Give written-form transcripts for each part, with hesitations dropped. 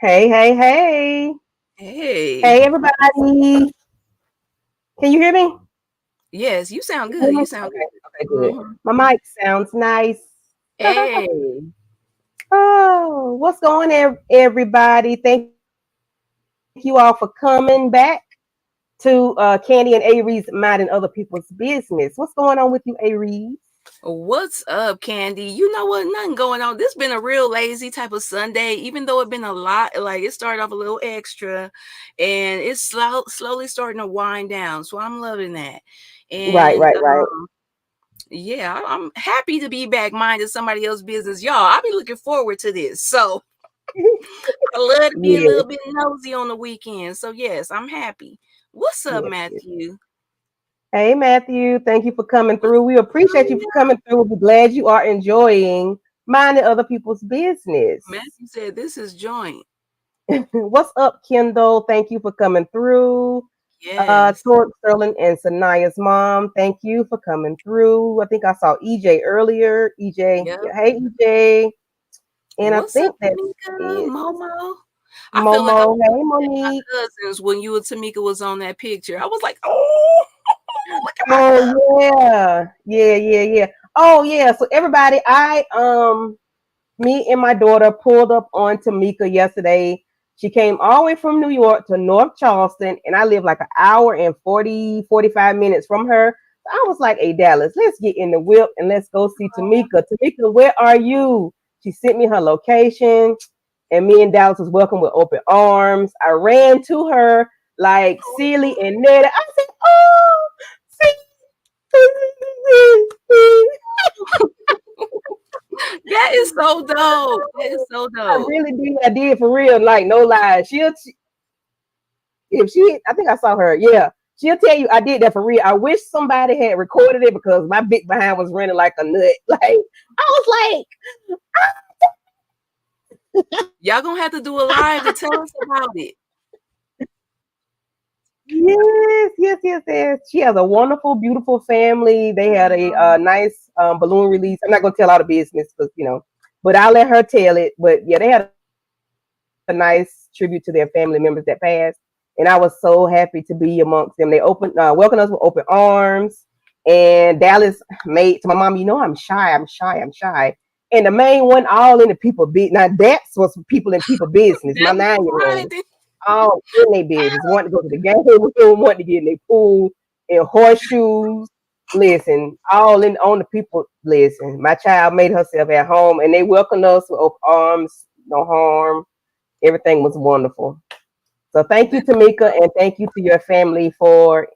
Hey, hey, hey. Hey. Hey, everybody. Can you hear me? Yes, you sound Can you hear good. me? You sound Okay, good. okay, good. hmm My mic sounds nice. Hey. Oh, what's going on, everybody? Thank you all for coming back to Candy and Aries minding other people's business. What's going on with you, Aries? What's up, Candy? You know what? Nothing going on. This been a real lazy type of Sunday, even though it been a lot. Like it started off a little extra, and it's slowly starting to wind down. So I'm loving that. Right, And right, right. yeah, I'm happy to be back minding somebody else's business, y'all. I've been looking forward to this. So I love to be a Yes, little bit nosy on the weekend. So yes, I'm happy. What's up, yes, yes. Matthew? Hey, Matthew. Thank you for coming through. What's We appreciate you for up? coming through. We're glad you are enjoying minding other people's business. Matthew said this is joint. What's up, Kendall? Thank you for coming through. Yes. Torque, Sterling, and Sanaya's mom, thank you for coming through. I think I saw EJ earlier. EJ, Yep. yeah, hey EJ. And I What's up, think that's Tamika? it. Momo? I feel like I Momo, was hey looking at my Monique. cousins when you and Tamika was on that picture. I was like, oh, look at my cousin. Oh yeah, yeah, yeah, yeah. Oh yeah. So everybody, me and my daughter pulled up on Tamika yesterday. She came all the way from New York to North Charleston, and I live like an hour and 45 minutes from her. So I was like, hey, Dallas, let's get in the whip and let's go see Tamika. Tamika, where are you? She sent me her location, and me and Dallas was welcomed with open arms. I ran to her like Celie and Netta. I said, oh, That is so dope. That is so I dope. really did. I did for real. Like no lies. If she, I think I saw her. Yeah, she'll tell you I did that for real. I wish somebody had recorded it because my big behind was running like a nut. Like I was Y'all gonna have to do a live to tell us about it. yes, yes, yes, yes. She has a wonderful, beautiful family. They had a nice balloon release. I'm not gonna tell all the business because but I'll let her tell it. But yeah, they had a nice tribute to their family members that passed. And I was so happy to be amongst them. They welcomed us with open arms. And Dallas made to my mom, I'm shy, I'm shy, I'm shy. And the main one, all in the people business. Now that's was people in people business. My That was 9-year-old, right. all in their business, wanting to go to the game room, wanting to get in their pool, in horseshoes. Listen, all in on the people. Listen, my child made herself at home, and they welcomed us with open arms, no harm. Everything was wonderful. So thank you, That, Tamika, and thank you to your family for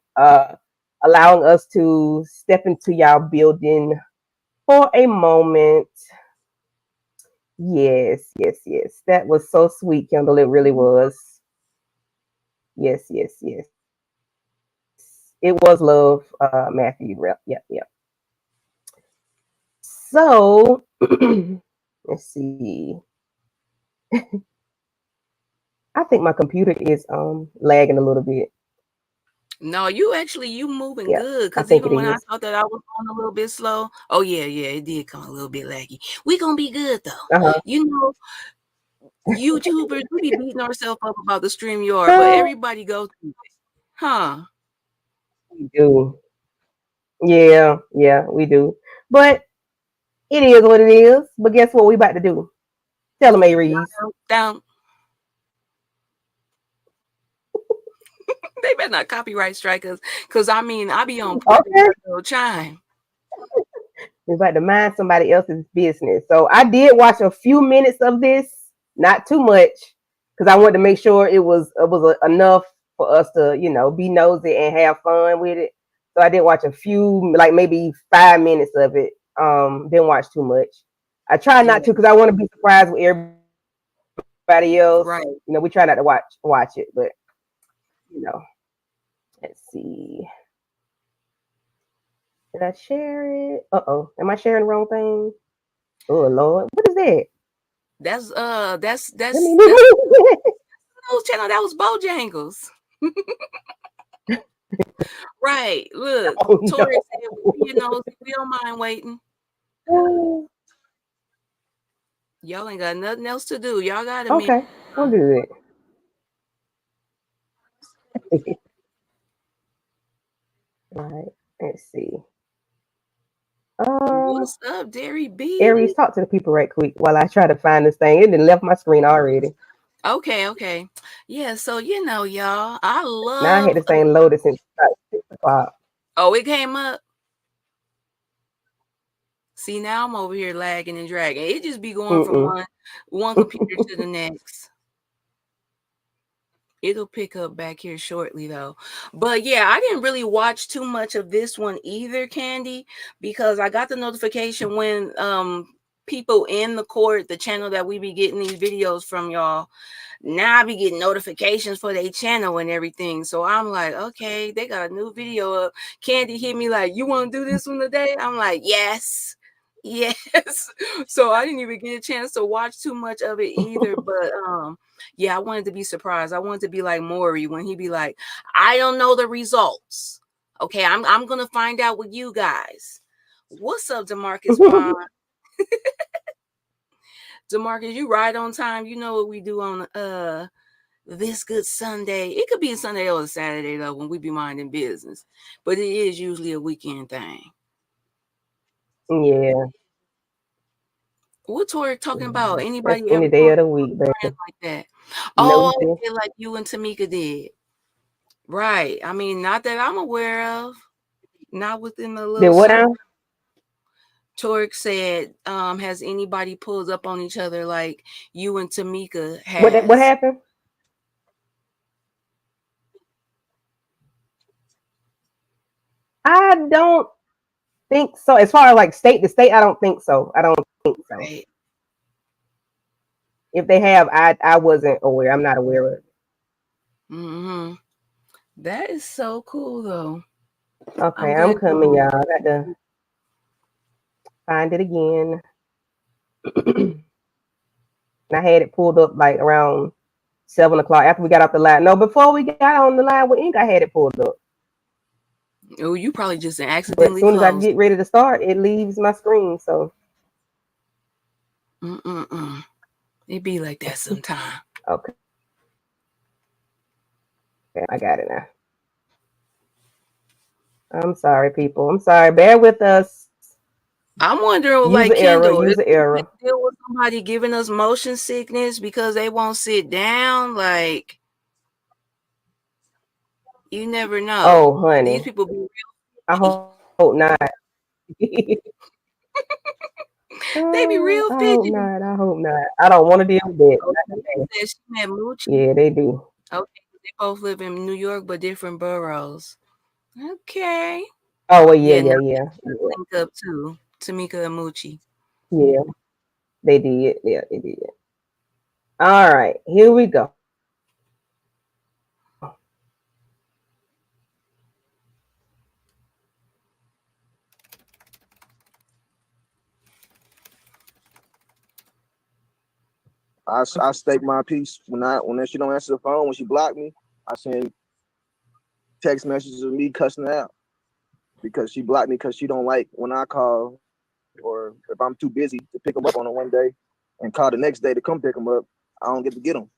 allowing us to step into your building for a moment. Yes, yes, yes. That was so sweet, Kendall. It really was. Yes, yes, yes. It was love, Matthew. Yep, yep, yep. So let's see. I think my computer is lagging a little bit. no, you moving Yeah, good. I Cause think it even when I is. thought that I was going a little bit slow, oh yeah, it did come a little bit laggy. We gonna be good though. Uh-huh. You know, YouTubers, we be beating ourselves up about the StreamYard, but everybody go through it. Huh? We do. Yeah, yeah, we do. But it is what it is. But guess what we about to do? Tell them, Aries. Down. They better not copyright strike us. Cause I mean, I be on point with Okay. that little chime. We're about to mind somebody else's business. So I did watch a few minutes of this, not too much, because I wanted to make sure it was enough for us to be nosy and have fun with it. So I did watch a few, like maybe 5 minutes of it. Didn't watch too much. I try Yeah, not to because I want to be surprised with everybody else. We try not to right. watch it, but you know, let's see. Did I share it? Uh-oh. Am I sharing the wrong thing? Oh Lord. What is that? That's Let me that's move. news channel. That was Bojangles. Right. Look, Oh Tori said, you no. know, we don't mind waiting. Y'all ain't got nothing else to do. Y'all got a minute. Okay. Well, good. Right. Let's see. Um, What's up, Derry Aries, B? talk to the people right quick while I try to find this thing. It done left my screen already. Okay. Yeah, so y'all, I Now I had love this thing loaded since about 6 o'clock. oh, it came up. See, now I'm over here lagging and dragging. It just be going from Mm-mm. one computer to the next. It'll pick up back here shortly though. But yeah, I didn't really watch too much of this one either, Candy, because I got the notification when people in the court, the channel that we be getting these videos from, y'all. Now I be getting notifications for their channel and everything. So I'm like, okay, they got a new video up. Candy hit me like, you want to do this one today? I'm like, yes. Yes. So I didn't even get a chance to watch too much of it either. But yeah, I wanted to be surprised. I wanted to be like Maury when he be like, I don't know the results. Okay, I'm gonna find out with you guys. What's up, Demarcus Vaughn? Demarcus, you right on time. You know what we do on this good Sunday. It could be a Sunday or a Saturday though when we be minding business, but it is usually a weekend thing. Yeah. What Tori talking about? That's Anybody ever any day call of the week, friends baby. like that? Oh, Nosy. okay, like you and Tamika did. Right. I mean, not that I'm aware of. Not within the Did little what circle. now? Torek said, has anybody pulled up on each other like you and Tamika What has? happened? I don't think so. As far as like state to state, I don't think so. I don't think so. Right. If they have, I wasn't aware. I'm not aware of it. Mm-hmm. That is so cool though. I'm Okay, I'm glad coming, y'all. I got to find it again. And I had it pulled up like around 7 o'clock after we got off the line. No, before we got on the line with Ink, I had it pulled up. oh, you probably just But as accidentally soon as I closed. get ready to start, it leaves my screen. So Mm-mm-mm. It be like that sometime. okay, I got it now. I'm sorry, people. I'm sorry. Bear with us. I'm wondering, User like error. Kendall, is User this a error. deal with somebody giving us motion sickness because they won't sit down? Like, you never know. Oh, These honey. people be I real. hope not. They be Oh, real I hope fidgety. not. I hope not. I don't want to deal with that. Oh, Not Tamika today. said she met Moochie. Yeah, they do. Okay, they both live in New York, but different boroughs. Okay. Oh, well, yeah, Yeah, now yeah, yeah, they yeah, link up too. Tamika and Moochie. yeah. They did. Yeah, they did. All right, here we go. I state my piece when she don't answer the phone when she blocked me. I send text messages of me cussing her out because she blocked me because she don't like when I call or if I'm too busy to pick them up on a one day and call the next day to come pick them up. I don't get to get them.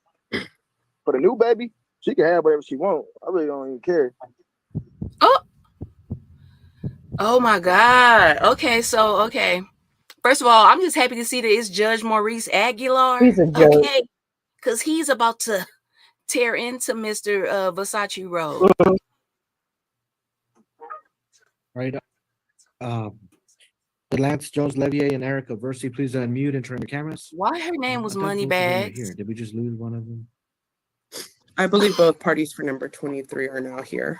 For the new baby, she can have whatever she want. I really don't even care. Oh, oh my God. Okay. First of all, I'm just happy to see that it's Judge Maurice Aguilar. He's a joke. Okay. Because he's about to tear into Mr. Versace Road. Mhm. Right. Um, Lance Jones, Levier, and Erica Versi, please unmute and turn your cameras. Why her name was I thought both of them were Moneybags? here. Did we just lose one of them? I believe both parties for number 23 are now here.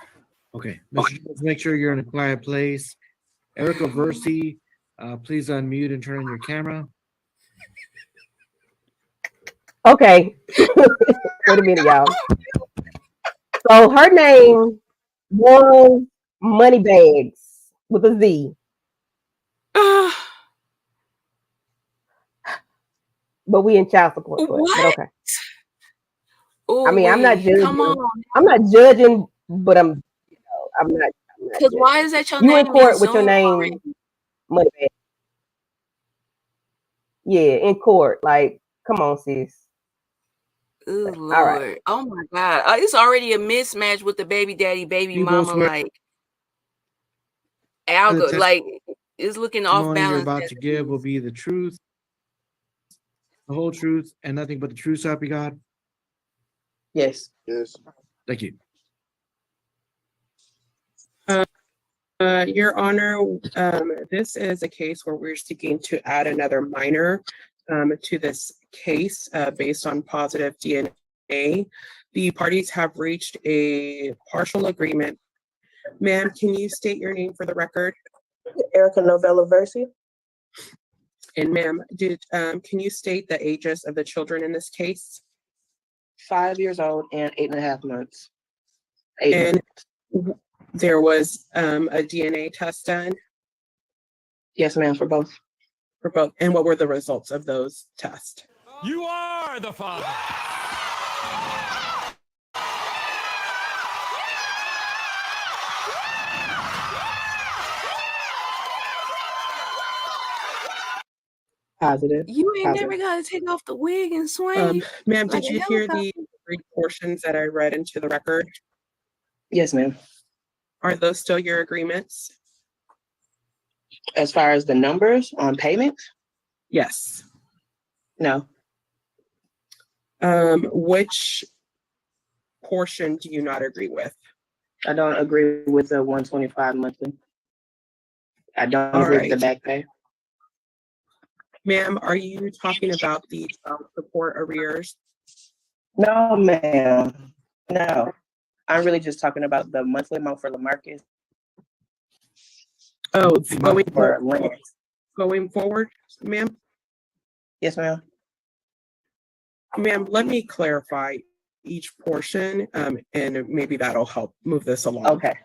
Okay. Let's make sure you're in a quiet place. Erica Versi, please unmute and turn on your camera. Okay. Wait a minute, y'all. So her name was Moneybags with a Z. But we in child support for it. But What? okay. I Oh, mean, I'm not come judging. on. I'm not judging, but I'm not Because why judging. is that your You in name in court with your Zoom name, already? Moneybags. Yeah, in court. Like, come on, sis. Oh All right. Lord. Oh my God. It's already a mismatch with the baby daddy, baby You both mama, swear like the algo, like it's looking off testimony you're balance about as to it give will is. be the truth, the whole truth, and nothing but the truth, so help you God? Yes. Yes. Thank you. Your Honor, this is a case where we're seeking to add another minor to this case based on positive DNA. The parties have reached a partial agreement. Ma'am, can you state your name for the record? Erica Novella Versi. And ma'am, can you state the ages of the children in this case? 5 years old and 8.5 months. 8 And months. there was a DNA test done Yes, ma'am, for both. for both. And what were the results of those tests? You are the father. Positive. You ain't Positive. never gotta take off the wig and swing Ma'am, like did a you hear helicopter. the agreed portions that I read into the record? Yes, ma'am. Are those still your agreements? As far as the numbers on payment, Yes. no. Which portion do you not agree with? I don't agree with the 125 monthly. I don't All agree with the right. back pay. Ma'am, are you talking about the child support arrears? No, ma'am. No. I'm really just talking about the monthly amount for Lamarcus Oh, going for forward, Lance. going forward, ma'am? Yes, ma'am. Ma'am, let me clarify each portion, and maybe that'll help move this along. Okay.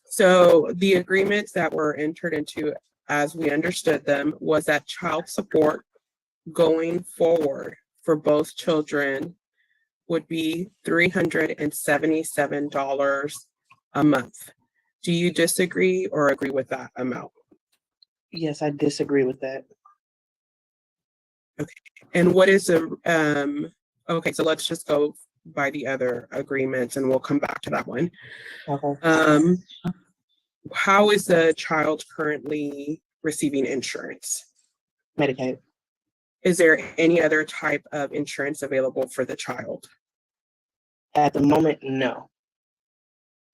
So the agreements that were entered into, as we understood them, was that child support going forward for both children would be $377 a month. Do you disagree or agree with that amount? Yes, I disagree with that. And what is okay, so let's just go by the other agreements and we'll come back to that one. Okay. How is the child currently receiving insurance? Medicaid. Is there any other type of insurance available for the child? At the moment, no.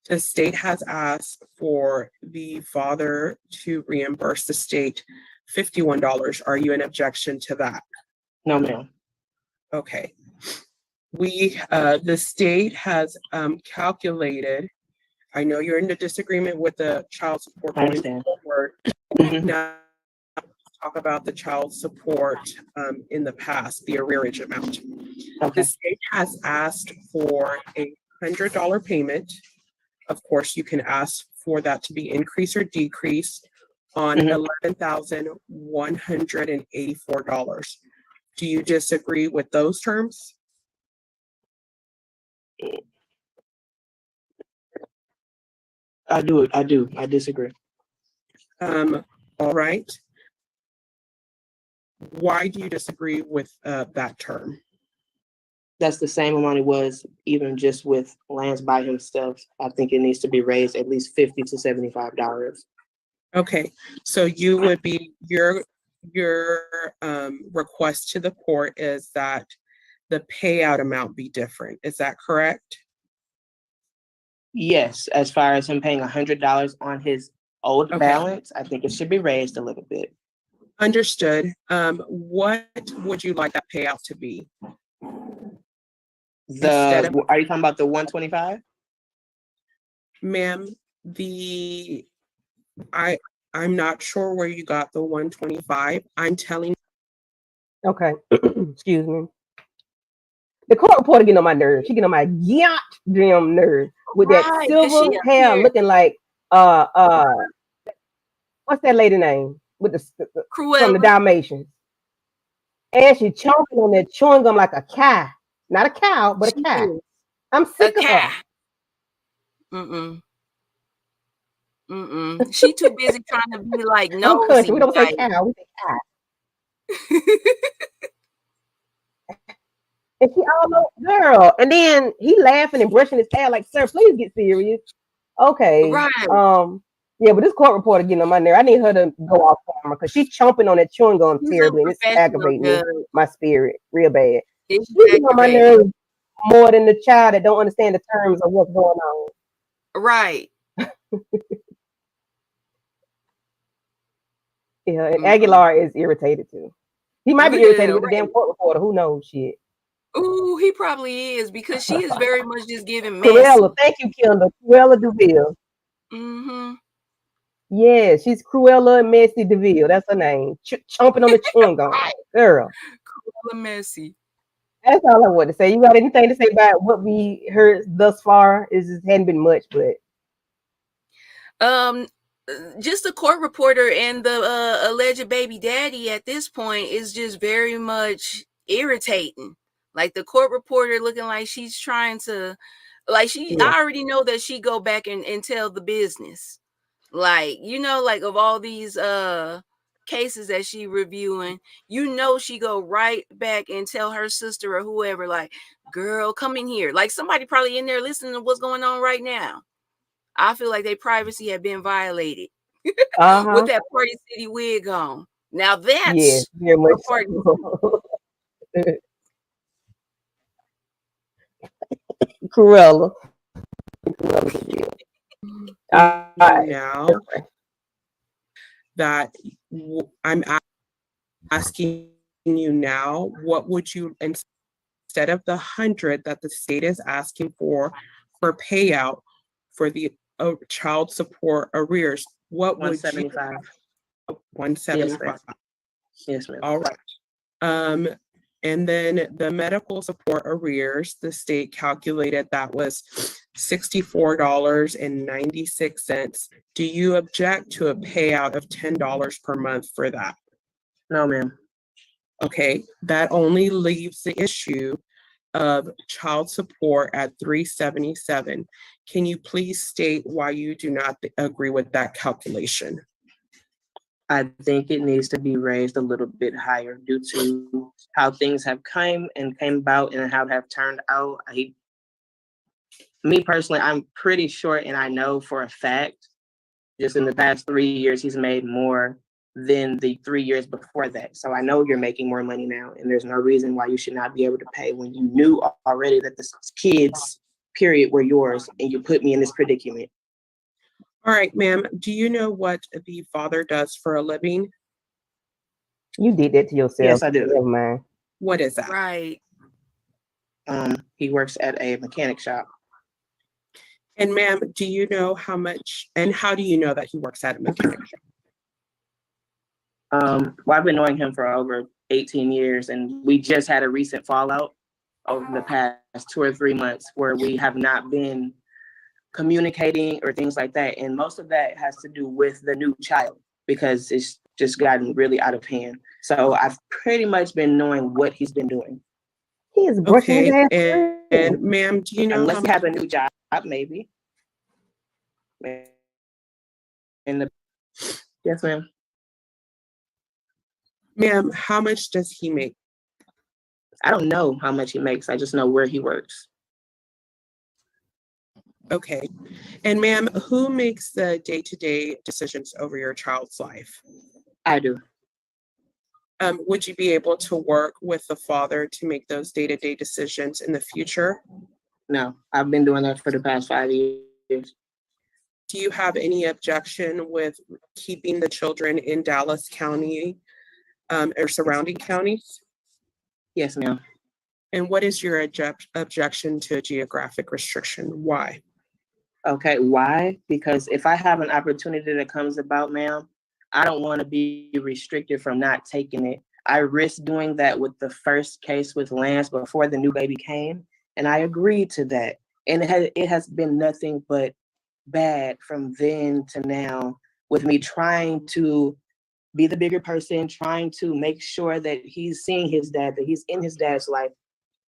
The state has asked for the father to reimburse the state $51. Are you in objection to that? No, ma'am. Okay. The state has calculated, I know you're in a disagreement with the child support I going understand. forward. Mhm. Now, talk about the child support in the past, the arrearage amount. Okay. The state has asked for a $100 payment. Of course, you can ask for that to be increased or decreased on $11,184. Do you disagree with those terms? I do. I disagree. All right. Why do you disagree with that term? That's the same amount it was even just with Lance by himself. I think it needs to be raised at least $50 to $75. Okay, so you would be your request to the court is that the payout amount be different. Is that correct? Yes, as far as him paying $100 on his old Okay. balance, I think it should be raised a little bit. Understood. What would you like that payout to be? Are you talking about the 125? Ma'am, I'm not sure where you got the 125. I'm telling. Okay. Excuse me. The court reporter getting on my nerves. She getting on my damn nerve with that Right, 'cause silver she up hair here looking like what's that lady name with the from the Cruella. Dalmatians, and she chomping on that chewing gum like a cat, not a cow, but a She cat. is I'm a sick of her. cat. She too busy trying to be like I'm country. nosy, We don't say like cow. We say cat. And she all over, girl. And then he laughing and brushing his hair like, sir, please get serious. Okay. Right. Yeah, but this court reporter getting on my nerve. I need her to go off camera because she's chomping on that chewing gum He's terribly, and it's unprofessional, aggravating me, Doug. my spirit, real bad. It's She's getting on my aggravating. nerves more than the child that don't understand the terms of what's going on. Right. Yeah, and Mm-mm. Aguilar is irritated too. He might be irritated with the damn Right. court reporter. Who knows? Shit. Ooh, he probably is because she is very much just giving messy. Cruella, thank you, Kendall. Cruella Deville. Mm-hmm. Yeah, she's Cruella Messy Deville. That's her name. Chomping on the chewing gum. Right. Girl. Cruella messy. That's all I want to say. You got anything to say about what we heard thus far? It just hadn't been much, but Um, just the court reporter and the alleged baby daddy at this point is just very much irritating. Like the court reporter looking like she's trying to, like she, yeah. I already know that she go back and tell the business. Like, like of all these cases that she reviewing, she go right back and tell her sister or whoever, like, girl, come in here. Like somebody probably in there listening to what's going on right now. I feel like their privacy had been violated with that Party City wig on. Now Yeah, that's very much reporting. so. Cruella. Cruella Deville. Now that I'm asking you now, what would you, instead of the 100 that the state is asking for payout for the child support arrears, what would you? 175. 175. Yes, ma'am. All right. And then the medical support arrears, the state calculated that was $64.96. Do you object to a payout of $10 per month for that? No, ma'am. Okay, that only leaves the issue of child support at $377. Can you please state why you do not agree with that calculation? I think it needs to be raised a little bit higher due to how things have came about and how they have turned out. Me personally, I'm pretty sure, and I know for a fact, just in the past 3 years, he's made more than the 3 years before that. So I know you're making more money now, and there's no reason why you should not be able to pay when you knew already that the kids, period, were yours, and you put me in this predicament. All right, ma'am. Do you know what the father does for a living? You did that to yourself. Yes, I do. Never mind. What is that? Right. He works at a mechanic shop. And ma'am, do you know how much, and how do you know that he works at a mechanic shop? Well, I've been knowing him for over 18 years, and we just had a recent fallout over the past 2 or 3 months where we have not been communicating or things like that. And most of that has to do with the new child because it's just gotten really out of hand. So I've pretty much been knowing what he's been doing. He is brushing his ass. And ma'am, do you know unless he has a new job, maybe. Yes, ma'am. Ma'am, how much does he make? I don't know how much he makes. I just know where he works. Okay. And ma'am, who makes the day-to-day decisions over your child's life? I do. Would you be able to work with the father to make those day-to-day decisions in the future? No, I've been doing that for the past 5 years. Do you have any objection with keeping the children in Dallas County or surrounding counties? Yes, ma'am. And what is your objection to geographic restriction? Why? Okay, why? Because if I have an opportunity that comes about, ma'am, I don't want to be restricted from not taking it. I risked doing that with the first case with Lance before the new baby came, and I agreed to that. And it has been nothing but bad from then to now with me trying to be the bigger person, trying to make sure that he's seeing his dad, that he's in his dad's life.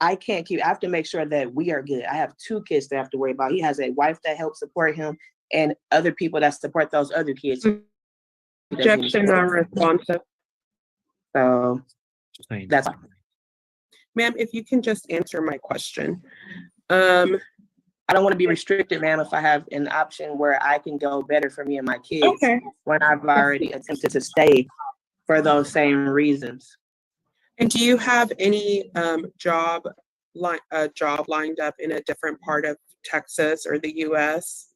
I have to make sure that we are good. I have 2 kids to have to worry about. He has a wife that helps support him and other people that support those other kids. Objection non responsive. So that's Ma'am, if you can just answer my question. I don't want to be restricted, ma'am, if I have an option where I can go better for me and my kids Okay. when I've already attempted to stay for those same reasons. And do you have any job lined up in a different part of Texas or the US?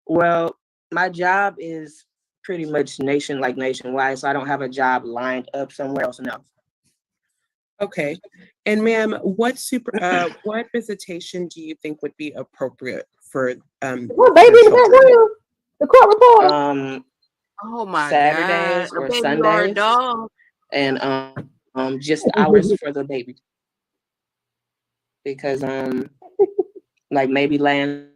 Well, my job is pretty much nationwide, so I don't have a job lined up somewhere else. No. Okay. And ma'am, what visitation do you think would be appropriate for What baby your in the children? background? The court reporter. Oh my Saturdays God. A or baby or a Sundays, dog. and just hours for the baby, because like maybe land.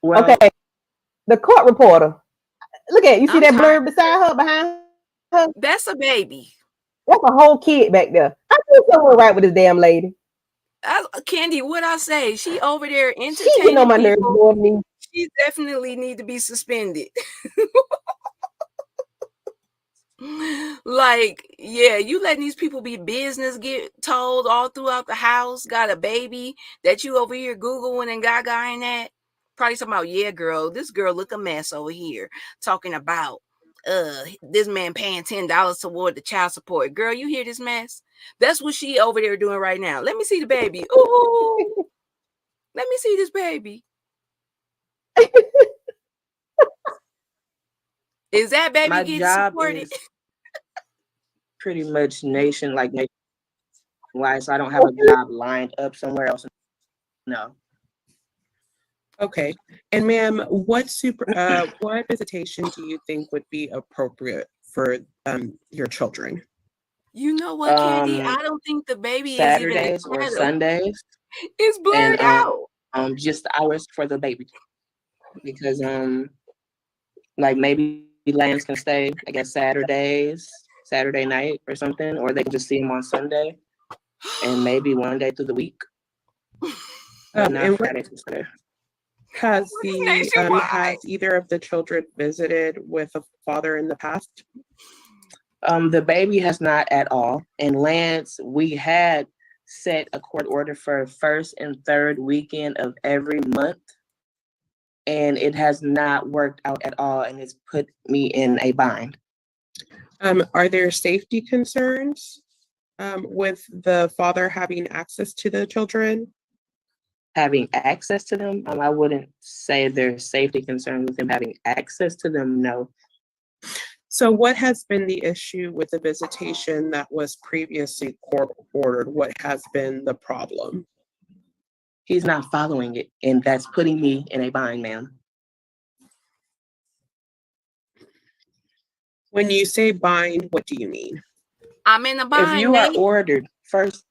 Well, Okay, the court reporter. Look at you. See I'm that tired. blurb beside her, behind her? That's a baby. That's a whole kid back there. I think something right with this damn lady. Candy, what I say? She over there She getting on entertaining my nerves people. more than me. She definitely need to be suspended. Like, yeah, you letting these people be business get told all throughout the house, got a baby that you over here Googling and gaga in that. Probably talking about, yeah, girl, this girl look a mess over here. Talking about this man paying $10 toward the child support. Girl, you hear this mess? That's what she over there doing right now. Let me see the baby. Ooh, let me see this baby. Is that baby my getting job supported? is pretty much nationwide, so I don't have a job lined up somewhere else. No. Okay. And ma'am, what visitation do you think would be appropriate for your children? You know what, Candy? I don't think the baby is even Saturdays or entitled. Sundays, It's blurred and out. just hours for the baby, because like maybe Lance can stay, I guess, Saturday night or something, or they can just see him on Sunday, and maybe one day through the week, but not And Friday through Sunday. has Nationwide. either of the children visited with a father in the past? The baby has not at all. And Lance, we had set a court order for first and third weekend of every month, and it has not worked out at all, and it's put me in a bind. Are there safety concerns with the father having access to the children? Having access to them, I wouldn't say there's safety concerns with him having access to them, no. So what has been the issue with the visitation that was previously court ordered? What has been the problem? He's not following it, and that's putting me in a bind, ma'am. When you say bind, what do you mean? I'm in a bind. If you are ordered first,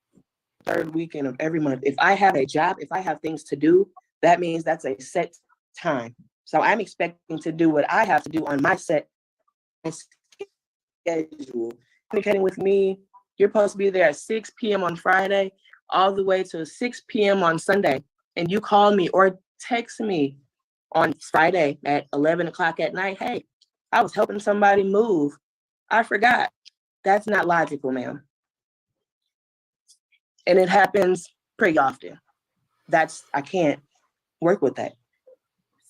third weekend of every month, if I have a job, if I have things to do, that means that's a set time. So I'm expecting to do what I have to do on my set schedule. Communicating with me, you're supposed to be there at 6 p.m. on Friday, all the way to 6 p.m. on Sunday. And you call me or text me on Friday at 11 o'clock at night. Hey, I was helping somebody move. I forgot. That's not logical, ma'am. And it happens pretty often. I can't work with that.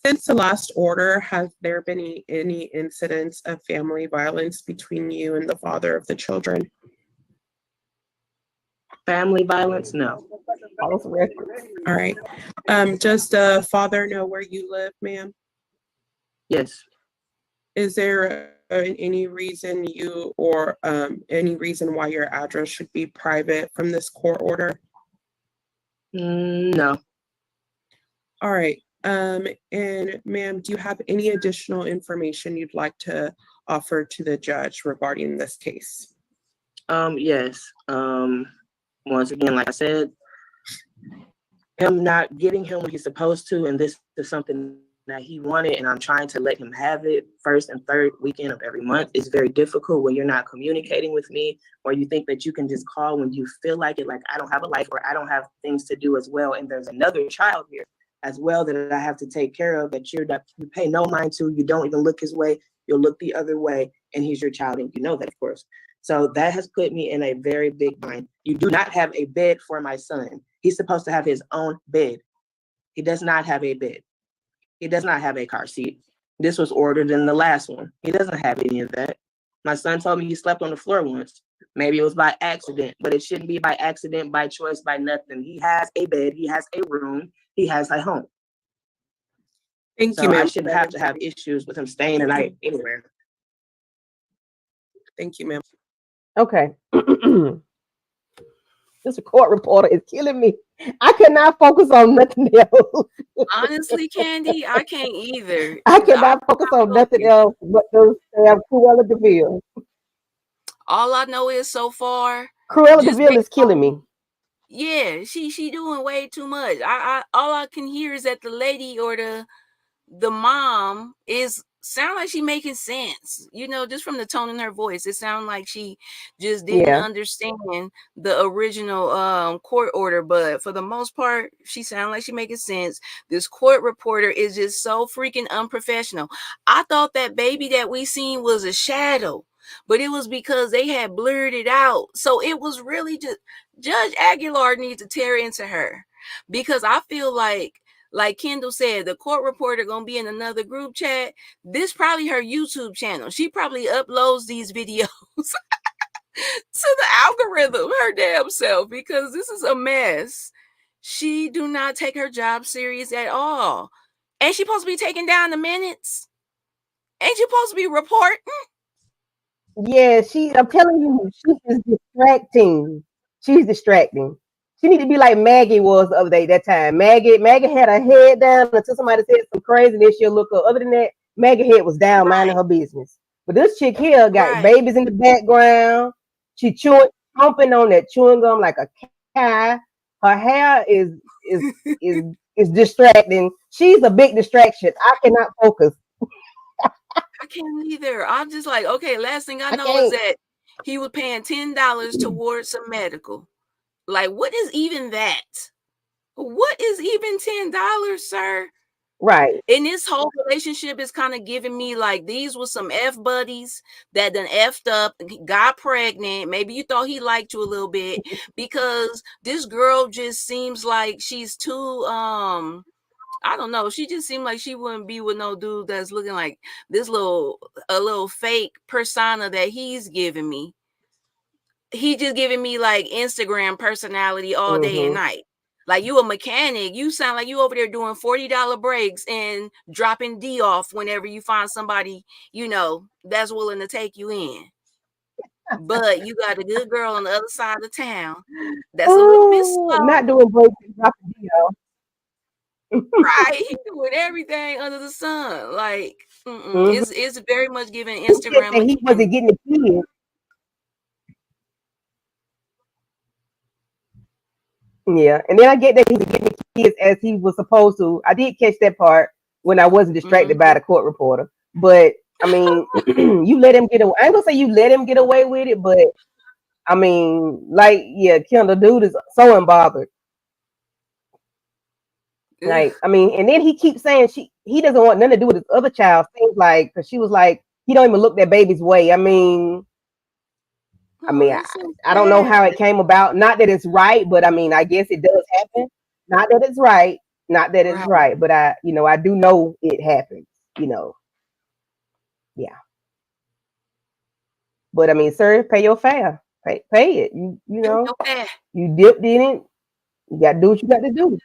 Since the last order, has there been any incidents of family violence between you and the father of the children? Family violence? No. False records. All right. Does the father know where you live, ma'am? Yes. Is there any reason any reason why your address should be private from this court order? No. All right. And ma'am, do you have any additional information you'd like to offer to the judge regarding this case? Yes. Once again, like I said, him not getting him what he's supposed to, and this is something that he wanted, and I'm trying to let him have it first and third weekend of every month. It's very difficult when you're not communicating with me, or you think that you can just call when you feel like it, like I don't have a life or I don't have things to do as well, and there's another child here as well that I have to take care of that you pay no mind to. You don't even look his way. You'll look the other way, and he's your child, and you know that, of course. So that has put me in a very big bind. You do not have a bed for my son. He's supposed to have his own bed. He does not have a bed. He does not have a car seat. This was ordered in the last one. He doesn't have any of that. My son told me he slept on the floor once. Maybe it was by accident, but it shouldn't be by accident, by choice, by nothing. He has a bed, he has a room, he has a home. Thank you, So I ma'am. shouldn't have to have issues with him staying the night anywhere. Thank you, ma'am. Okay. This court reporter is killing me. I cannot focus on nothing else. Honestly, Candy, I can't either. I I cannot focus on nothing focus. else but those damn Cruella DeVille. All I know is so far, Cruella just DeVille based is killing on me. yeah, she doing way too much. I all I can hear is that the lady or the mom is sound like she making sense, just from the tone in her voice. It sounded like she just didn't Yeah. understand the original court order, but for the most part she sounded like she making sense. This court reporter is just so freaking unprofessional. I thought that baby that we seen was a shadow, but it was because they had blurred it out. So it was really just Judge Aguilar needs to tear into her, because I feel like Kendall said, the court reporter gonna be in another group chat. This probably her YouTube channel. She probably uploads these videos to the algorithm, her damn self, because this is a mess. She do not take her job serious at all. Ain't she supposed to be taking down the minutes? Ain't you supposed to be reporting? Yeah, I'm telling you, she is distracting. She's distracting. She need to be like Maggie was the other day, that time. Maggie had her head down until somebody said some crazy, and then she'll look up. Other than that, Maggie head was down, minding Right, her business. But this chick here got right. babies in the background. She chomping on that chewing gum like a cat. Her hair is is distracting. She's a big distraction. I cannot focus. I can't either. I'm just like, okay, last thing I I know is can't. that he was paying $10 towards some medical. Like, what is even that? What is even $10, sir? Right. And this whole relationship is kind of giving me like these were some F buddies that done effed up, got pregnant. Maybe you thought he liked you a little bit, because this girl just seems like she's too I don't know. She just seemed like she wouldn't be with no dude that's looking like this a little fake persona that he's giving me. He just giving me like Instagram personality all day and Hmm. night. Like, you a mechanic. You sound like you over there doing $40 breaks and dropping D off whenever you find somebody, that's willing to take you in. But you got a good girl on the other side of town that's a little bit Oh, not slow. doing breaks and dropping deals. Right. He doing everything under the sun. Like, Hmm. it's very much giving He said Instagram that he mechanic. wasn't getting the kids. Yeah, and then I get that he was getting the kids as he was supposed to. I did catch that part when I wasn't distracted by Mm-hmm. the court reporter. But I mean, you let him get away. I ain't gonna say you let him get away with it, but I mean, like, yeah, Kendall, dude is so unbothered. Ugh. Like, I mean, and then he keeps saying he doesn't want nothing to do with his other child. Things like, because she was like, he don't even look that baby's way. I Oh, mean, I, that's so I don't know sad. how it came about. Not that it's right, but I mean, I guess it does happen. Not that it's right. Not that it's Right. right, but I do know it happens. You know, yeah. But I mean, sir, pay your fare. Pay it. You know, Okay. you dipped in it. You got to do what you got to do.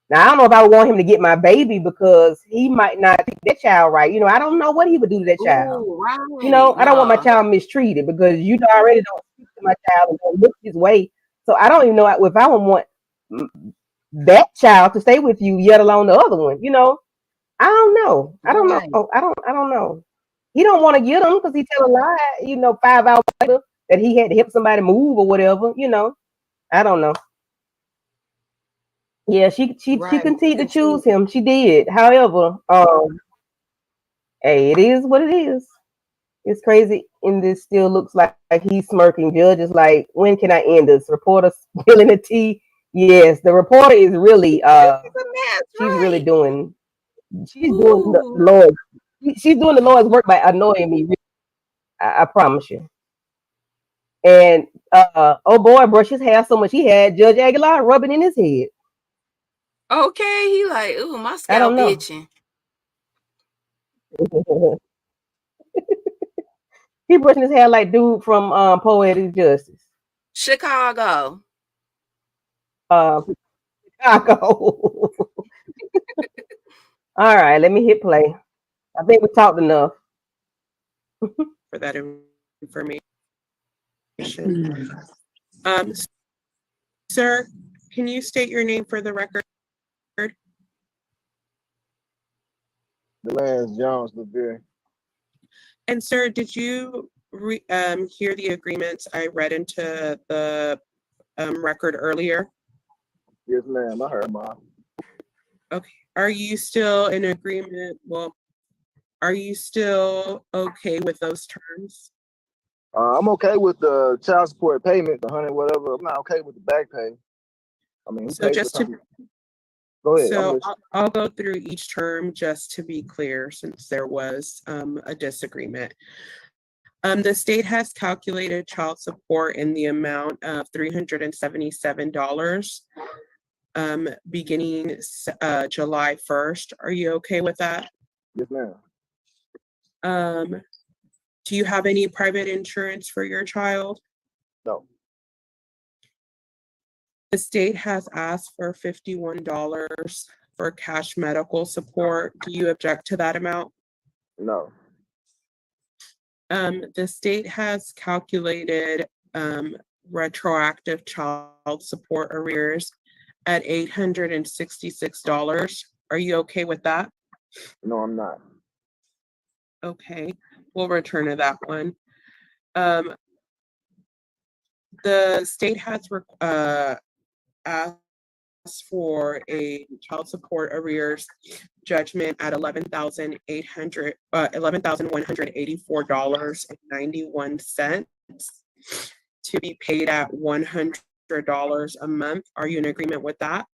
Now I don't know if I would want him to get my baby because he might not treat that child right. I don't know what he would do to that child. Oh, right. I don't want my No. child mistreated because already don't speak to my child and don't look his way. So I don't even know if I would want that child to stay with you, yet alone the other one. I don't know. I don't know. Right. I don't know. He don't want to get him because he tell a lie. 5 hours later that he had to help somebody move or whatever. I don't know. Yeah, she Right. continued to Continue. choose him. She did. However, hey, it is what it is. It's crazy, and this still looks like he's smirking. Judge is like, when can I end this? Reporter spilling the tea. Yes, the reporter is really This is a mess, she's really right? doing she's doing the Ooh. Lord she's doing the Lord's work by annoying me. I promise you. And oh boy, brushed his hair so much he had Judge Aguilar rubbing in his head. Okay, he like, ooh, my I don't scalp know. itching. He brushing his hair like dude from Poetic Justice. Chicago. Chicago. All right, let me hit play. I think we talked enough. For that information. Um, sir, can you state your name for the record? Delance Jones, Levere. And sir, did you hear the agreements I read into the record earlier? Yes, ma'am. I heard mom. Okay. Are you still in agreement? Well, are you still okay with those terms? I'm okay with the child support payment, the 100 whatever. I'm not okay with the back pay. I mean, who So pays for just to something? Go ahead. I'm So listening. I'll go through each term just to be clear, since there was a disagreement. The state has calculated child support in the amount of $377 beginning July 1st. Are you okay with that? Yes, ma'am. Do you have any private insurance for your child? No. The state has asked for $51 for cash medical support. Do you object to that amount? No. The state has calculated retroactive child support arrears at $866. Are you okay with that? No, I'm not. Okay, we'll return to that one. The state has asked for a child support arrears judgment at $11,184.91 to be paid at $100 a month. Are you in agreement with that?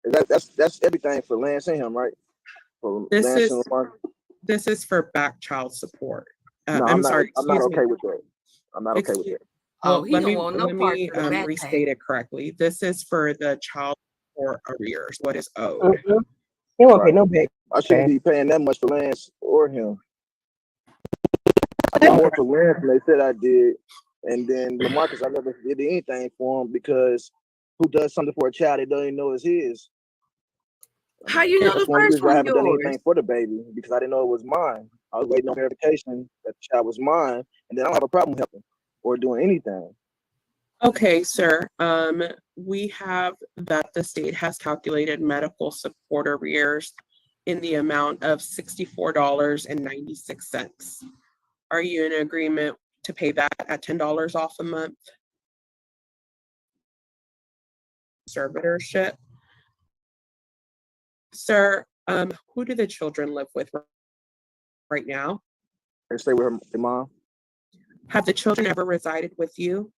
That's everything for Lance and him, right? For This Lance is and Lamar. this is for back child support. No, I'm sorry. I'm not Excuse me. okay with that. I'm not okay with Excuse, that. Oh, well, he don't want no part of the back restate pay. it correctly. This is for the child support arrears, what is owed. Mm-hmm. He won't pay Right. no back. I shouldn't be paying that much for Lance or him. I did more for Lance than they said I did. And then LaMarcus, I never did anything for him because who does something for a child they don't even know is his? How you know That's the one first reason I one haven't done yours? anything for the baby because I didn't know it was mine. I was waiting on verification that the child was mine, and then I don't have a problem helping or doing anything. Okay, sir. We have that the state has calculated medical support arrears in the amount of $64.96. Are you in agreement to pay that at $10 off a month? Conservatorship. Sir, who do the children live with right now? They stay with her mom. Have the children ever resided with you?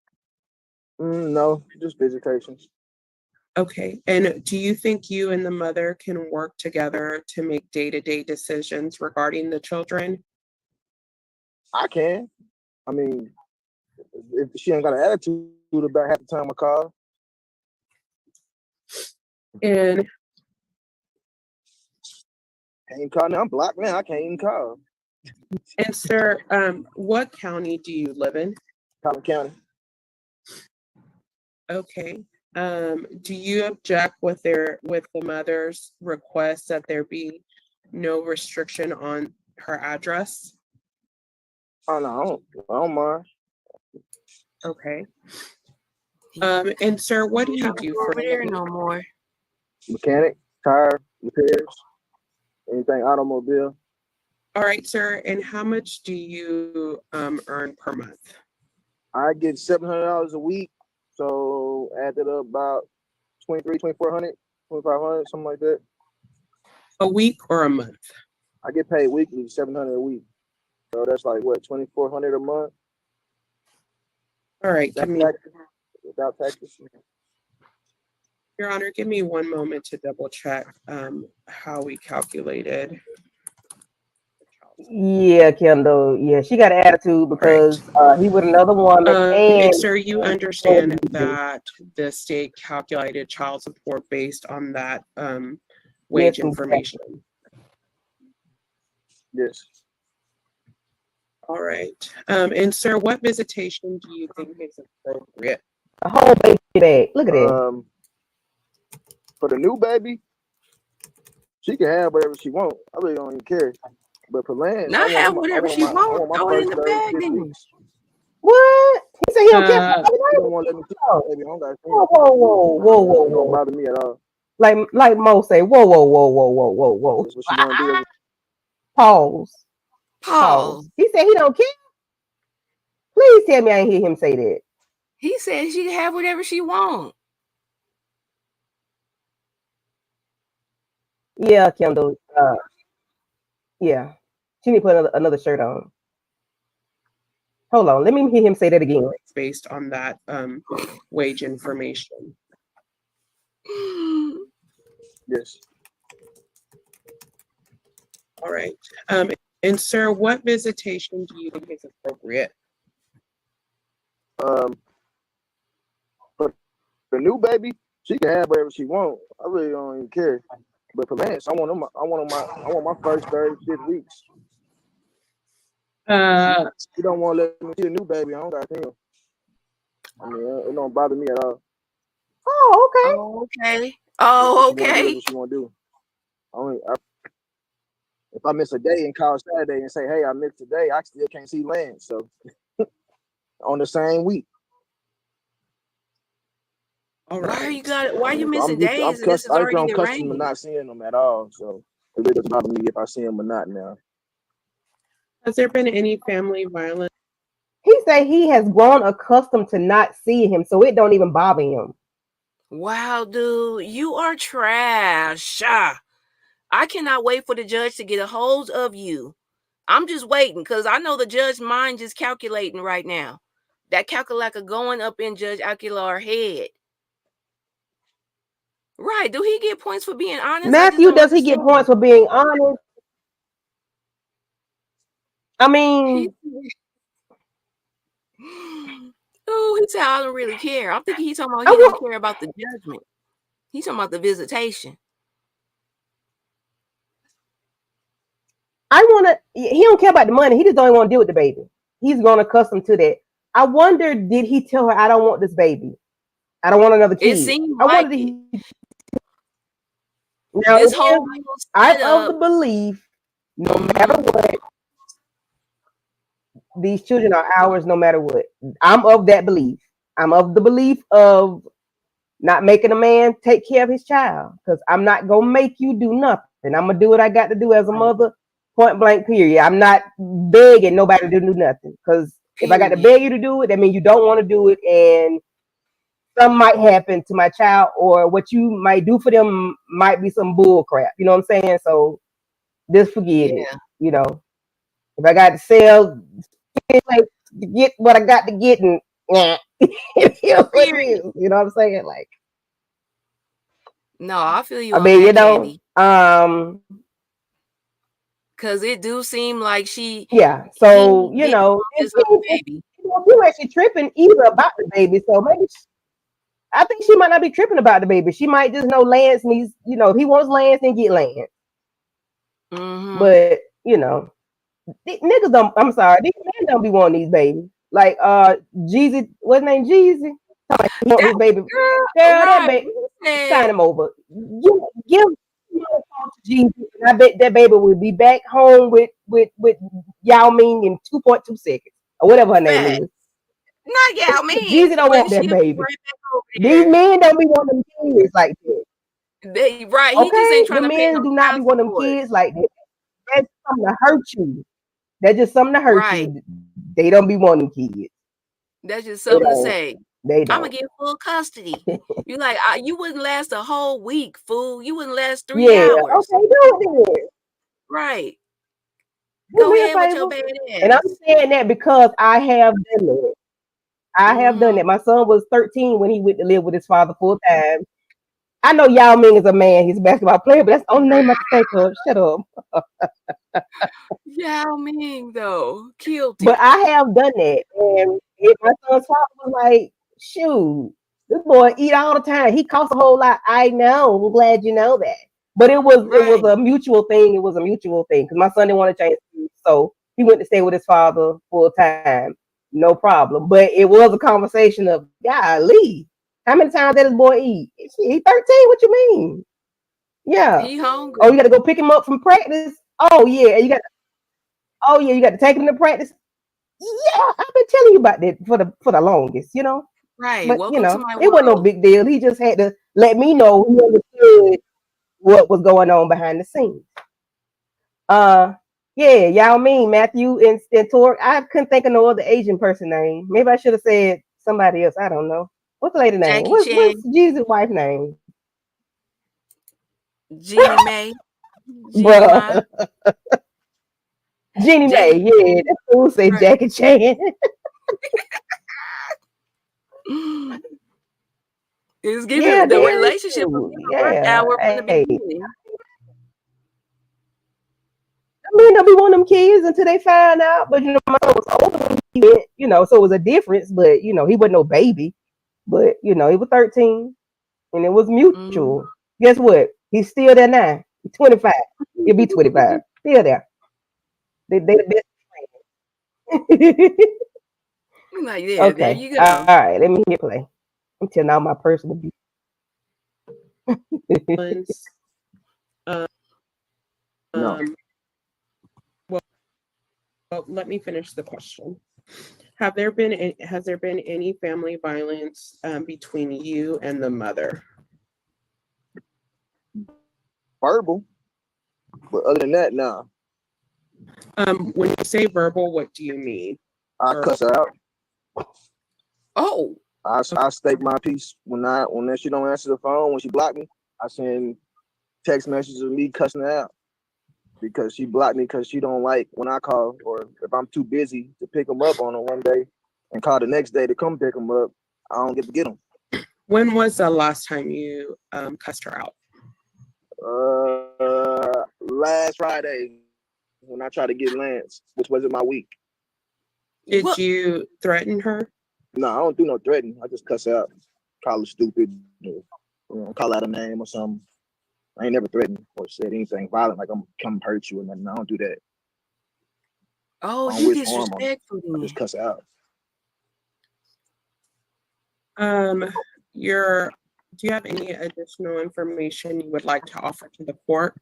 No, just visitations. Okay, and do you think you and the mother can work together to make day-to-day decisions regarding the children? I can. I mean, if she ain't got an attitude about half the time I call. And Can't even call now. I'm blocked now. I can't even call. sir, what county do you live in? Collin County. Okay. Do you object with the mother's request that there be no restriction on her address? Oh no, I don't mind. Okay. And sir, what do you Not do over for a there living? no more. Mechanic, tire repairs, anything automobile. All right, sir. And how much do you earn per month? I get $700 a week, so added up about 2,400, 2,500, something like that. A week or a month? I get paid weekly, 700 a week, so that's like what, 2,400 a month. All right, Without taxes. Your Honor, give me one moment to double check how we calculated the child Yeah, Kendall. Yeah, she got an attitude All right. because he with another woman And and sir, you understand that the state calculated child support based on that yes, wage information. Yes. All right. And sir, what visitation do you think is appropriate? a whole baby bag. Look at that. For the new baby, she can have whatever she want. I really don't even care. But for Lance, Not have I whatever want she my I wants. want my Throw it in first the 36 bag then. weeks. What? He said he don't care Uh, for the She baby. don't want to let me see Oh, the baby. I don't got to see whoa, him. whoa, whoa, whoa, whoa, It don't whoa. bother me at all. Like Mo say, whoa, whoa, whoa, whoa, whoa, whoa, whoa. That's what she want to do. Pause. Pause. Pause. He said he don't care. Please tell me I ain't hear him say that. He said she can have whatever she wants. Yeah, Kendall. Yeah. She need to put another shirt on. Hold on. Let me hear him say that again. based on that wage information. Yes. All right. And sir, what visitation do you think is appropriate? Um, for the new baby, she can have whatever she want. I really don't even care. But for Lance, I want my first 36 weeks. Uh, She don't want to let me see the new baby. I don't got to see him. I mean, it don't bother me at all. Oh, okay. Oh, okay. Oh, What she want to do is okay. what she want to do. If I miss a day and call Saturday and say, "Hey, I missed today," I still can't see Lance. So on the same week, all right. Why are you missing days and this is I just already don't custom to arranged? not seeing them at all. So it really doesn't bother me if I see them or not now. Has there been any family violence? He said he has grown accustomed to not seeing him, so it don't even bother him. Wow, dude, you are trash. I cannot wait for the judge to get a hold of you. I'm just waiting because I know the judge's mind just calculating right now. That calculator going up in Judge Aguilar's head. Right. Do he get points for being honest? I just Matthew, don't does he get understand. points for being honest? I He, mean, oh, he said, I don't really care. I'm thinking he's talking about I he don't want, care about the judgment. He's talking about the visitation. I want to. He don't care about the money. He just don't want to deal with the baby. He's grown accustomed to that. I wonder, did he tell her, "I don't want this baby. I don't want another It kid." seemed I like wonder, did it. he? Now This it whole is. little I'm of the setup. belief, no matter what, these children are ours. No matter what, I'm of that belief. I'm of the belief of not making a man take care of his child because I'm not gonna make you do nothing. I'm gonna do what I got to do as a mother, point blank. Period. I'm not begging nobody to do nothing because if I got to Period. beg you to do it, that means you don't want to do it, and something might happen to my child, or what you might do for them might be some bull crap. You know what I'm saying? So just forget it. Yeah. You know, if I got to sell like to get what I got to get, and yeah, it is what it Period. is. You know what I'm saying? Like, No, I feel you I on mean, that, Candy. Cause it do seem like yeah. he So didn't want and this other baby. you actually tripping either about the baby. So maybe I think she might not be tripping about the baby. She might just know Lance needs. If he wants Lance, then get Lance. Mm-hmm. But these niggas don't. I'm sorry, these men don't be wanting these babies. Like Jeezy, what's his name? Jeezy. He want That his baby. girl, Girl, that right. baby. He said Sign him over. Give phone to Jeezy. And I bet that baby will be back home with Yao Ming in 2.2 seconds or whatever her name fat. is. Not Yao Ming, Jeezy don't but want she'll that be baby. right back over These there. men don't be wanting them kids like that. Right. He just ain't Okay, the trying to pay men no do not be child wanting them support. kids like that. That's something to hurt you. That's just something to hurt Right. you. They don't be wanting kids. That's just They something to don't. say. They I'm gonna don't. get full custody. You like you wouldn't last a whole week, fool. You wouldn't last 3 Yeah. hours. Okay. Do it then. Right. Do Go me a ahead with your favor. bad And I'm ass. saying that because I have done it. I have done Mm-hmm. it. My son was 13 when he went to live with his father full time. I know Yao Ming is a man. He's a basketball player, but that's the only name I can think of. Shut up. Yao Ming though killed But it. I have done that, and my son's father was like, "Shoot, this boy eat all the time. He costs a whole lot." I know. I'm glad you know that. But it was Right. a mutual thing. It was a mutual thing because my son didn't want to change schools, so he went to stay with his father full time. No problem. But it was a conversation of, golly, how many times did this boy eat? He 13. What you mean? Yeah. He Oh, you hungry. got to go pick him up from practice. Oh yeah, you got. Oh yeah, you got to take him to practice. Yeah, I've been telling you about that for the longest. Right. But Welcome to my it wasn't no world. big deal. He just had to let me know he understood what was going on behind the scenes. Uh, yeah, Yao Ming, Matthew, and Tor. I couldn't think of no other Asian person name. Maybe I should have said somebody else. I don't know. What's the lady name? Jackie What's Chan, Jesus' wife name? Jeannie Mae, Jeannie Ma, Bruh, Jeannie Mae. Jackie Yeah, Chan. that fool say Right. Jackie Chan. It's Yeah, giving the very relationship was true. giving rush Yeah, hour from the hey, beginning. I mean, they'll be one of them kids until they find out. But my son was older when he went. So it was a difference. But he wasn't no baby. But he was 13, and it was Mm. mutual. Guess what? He's still there now. He's 25. He'll be 25. Still there. They the best. Like, yeah, there Okay. you All go. right. Let me hit play. I'm telling all my personal business. Once, No. um, well, let me finish the question. Has there been any family violence between you and the mother? Verbal. But other than that, nah. When you say verbal, what do you mean? I Or cuss her out. Oh, I state my piece when she don't answer the phone, when she blocked me. I send text messages of me cussing her out because she blocked me because she don't like when I call, or if I'm too busy to pick them up on her one day and call the next day to come pick them up, I don't get to get them. when was the last time you cussed her out? Last Friday when I tried to get Lance, which wasn't my week. Did what? you threaten her? No, I don't do no threatening. I just cuss her out, call her stupid, call out a name or something. I ain't never threatened or said anything violent like I'm come hurt you or nothing. I don't do that. Oh, I don't you wish harm on her. disrespectful I then. just cuss her out. Your Do you have any additional information you would like to offer to the court?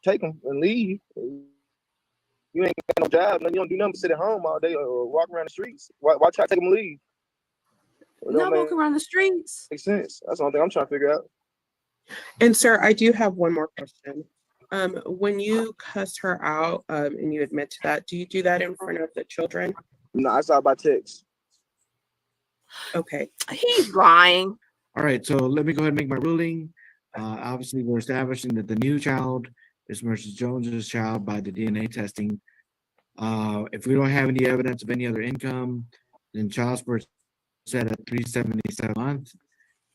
Take them and leave. You ain't got no job. You don't do nothing but sit at home all day or walk around the streets. Why try to take them and leave? It don't Not walking around the streets. make sense. That's the only thing I'm trying to figure out. And sir, I do have one more question. When you cuss her out, and you admit to that, do you do that in front of the children? No, I saw by text. Okay. He's lying. All right, so let me go ahead and make my ruling. Obviously, we're establishing that the new child is Mrs. Jones's child by the DNA testing. If we don't have any evidence of any other income, then child support is set at $377 a month.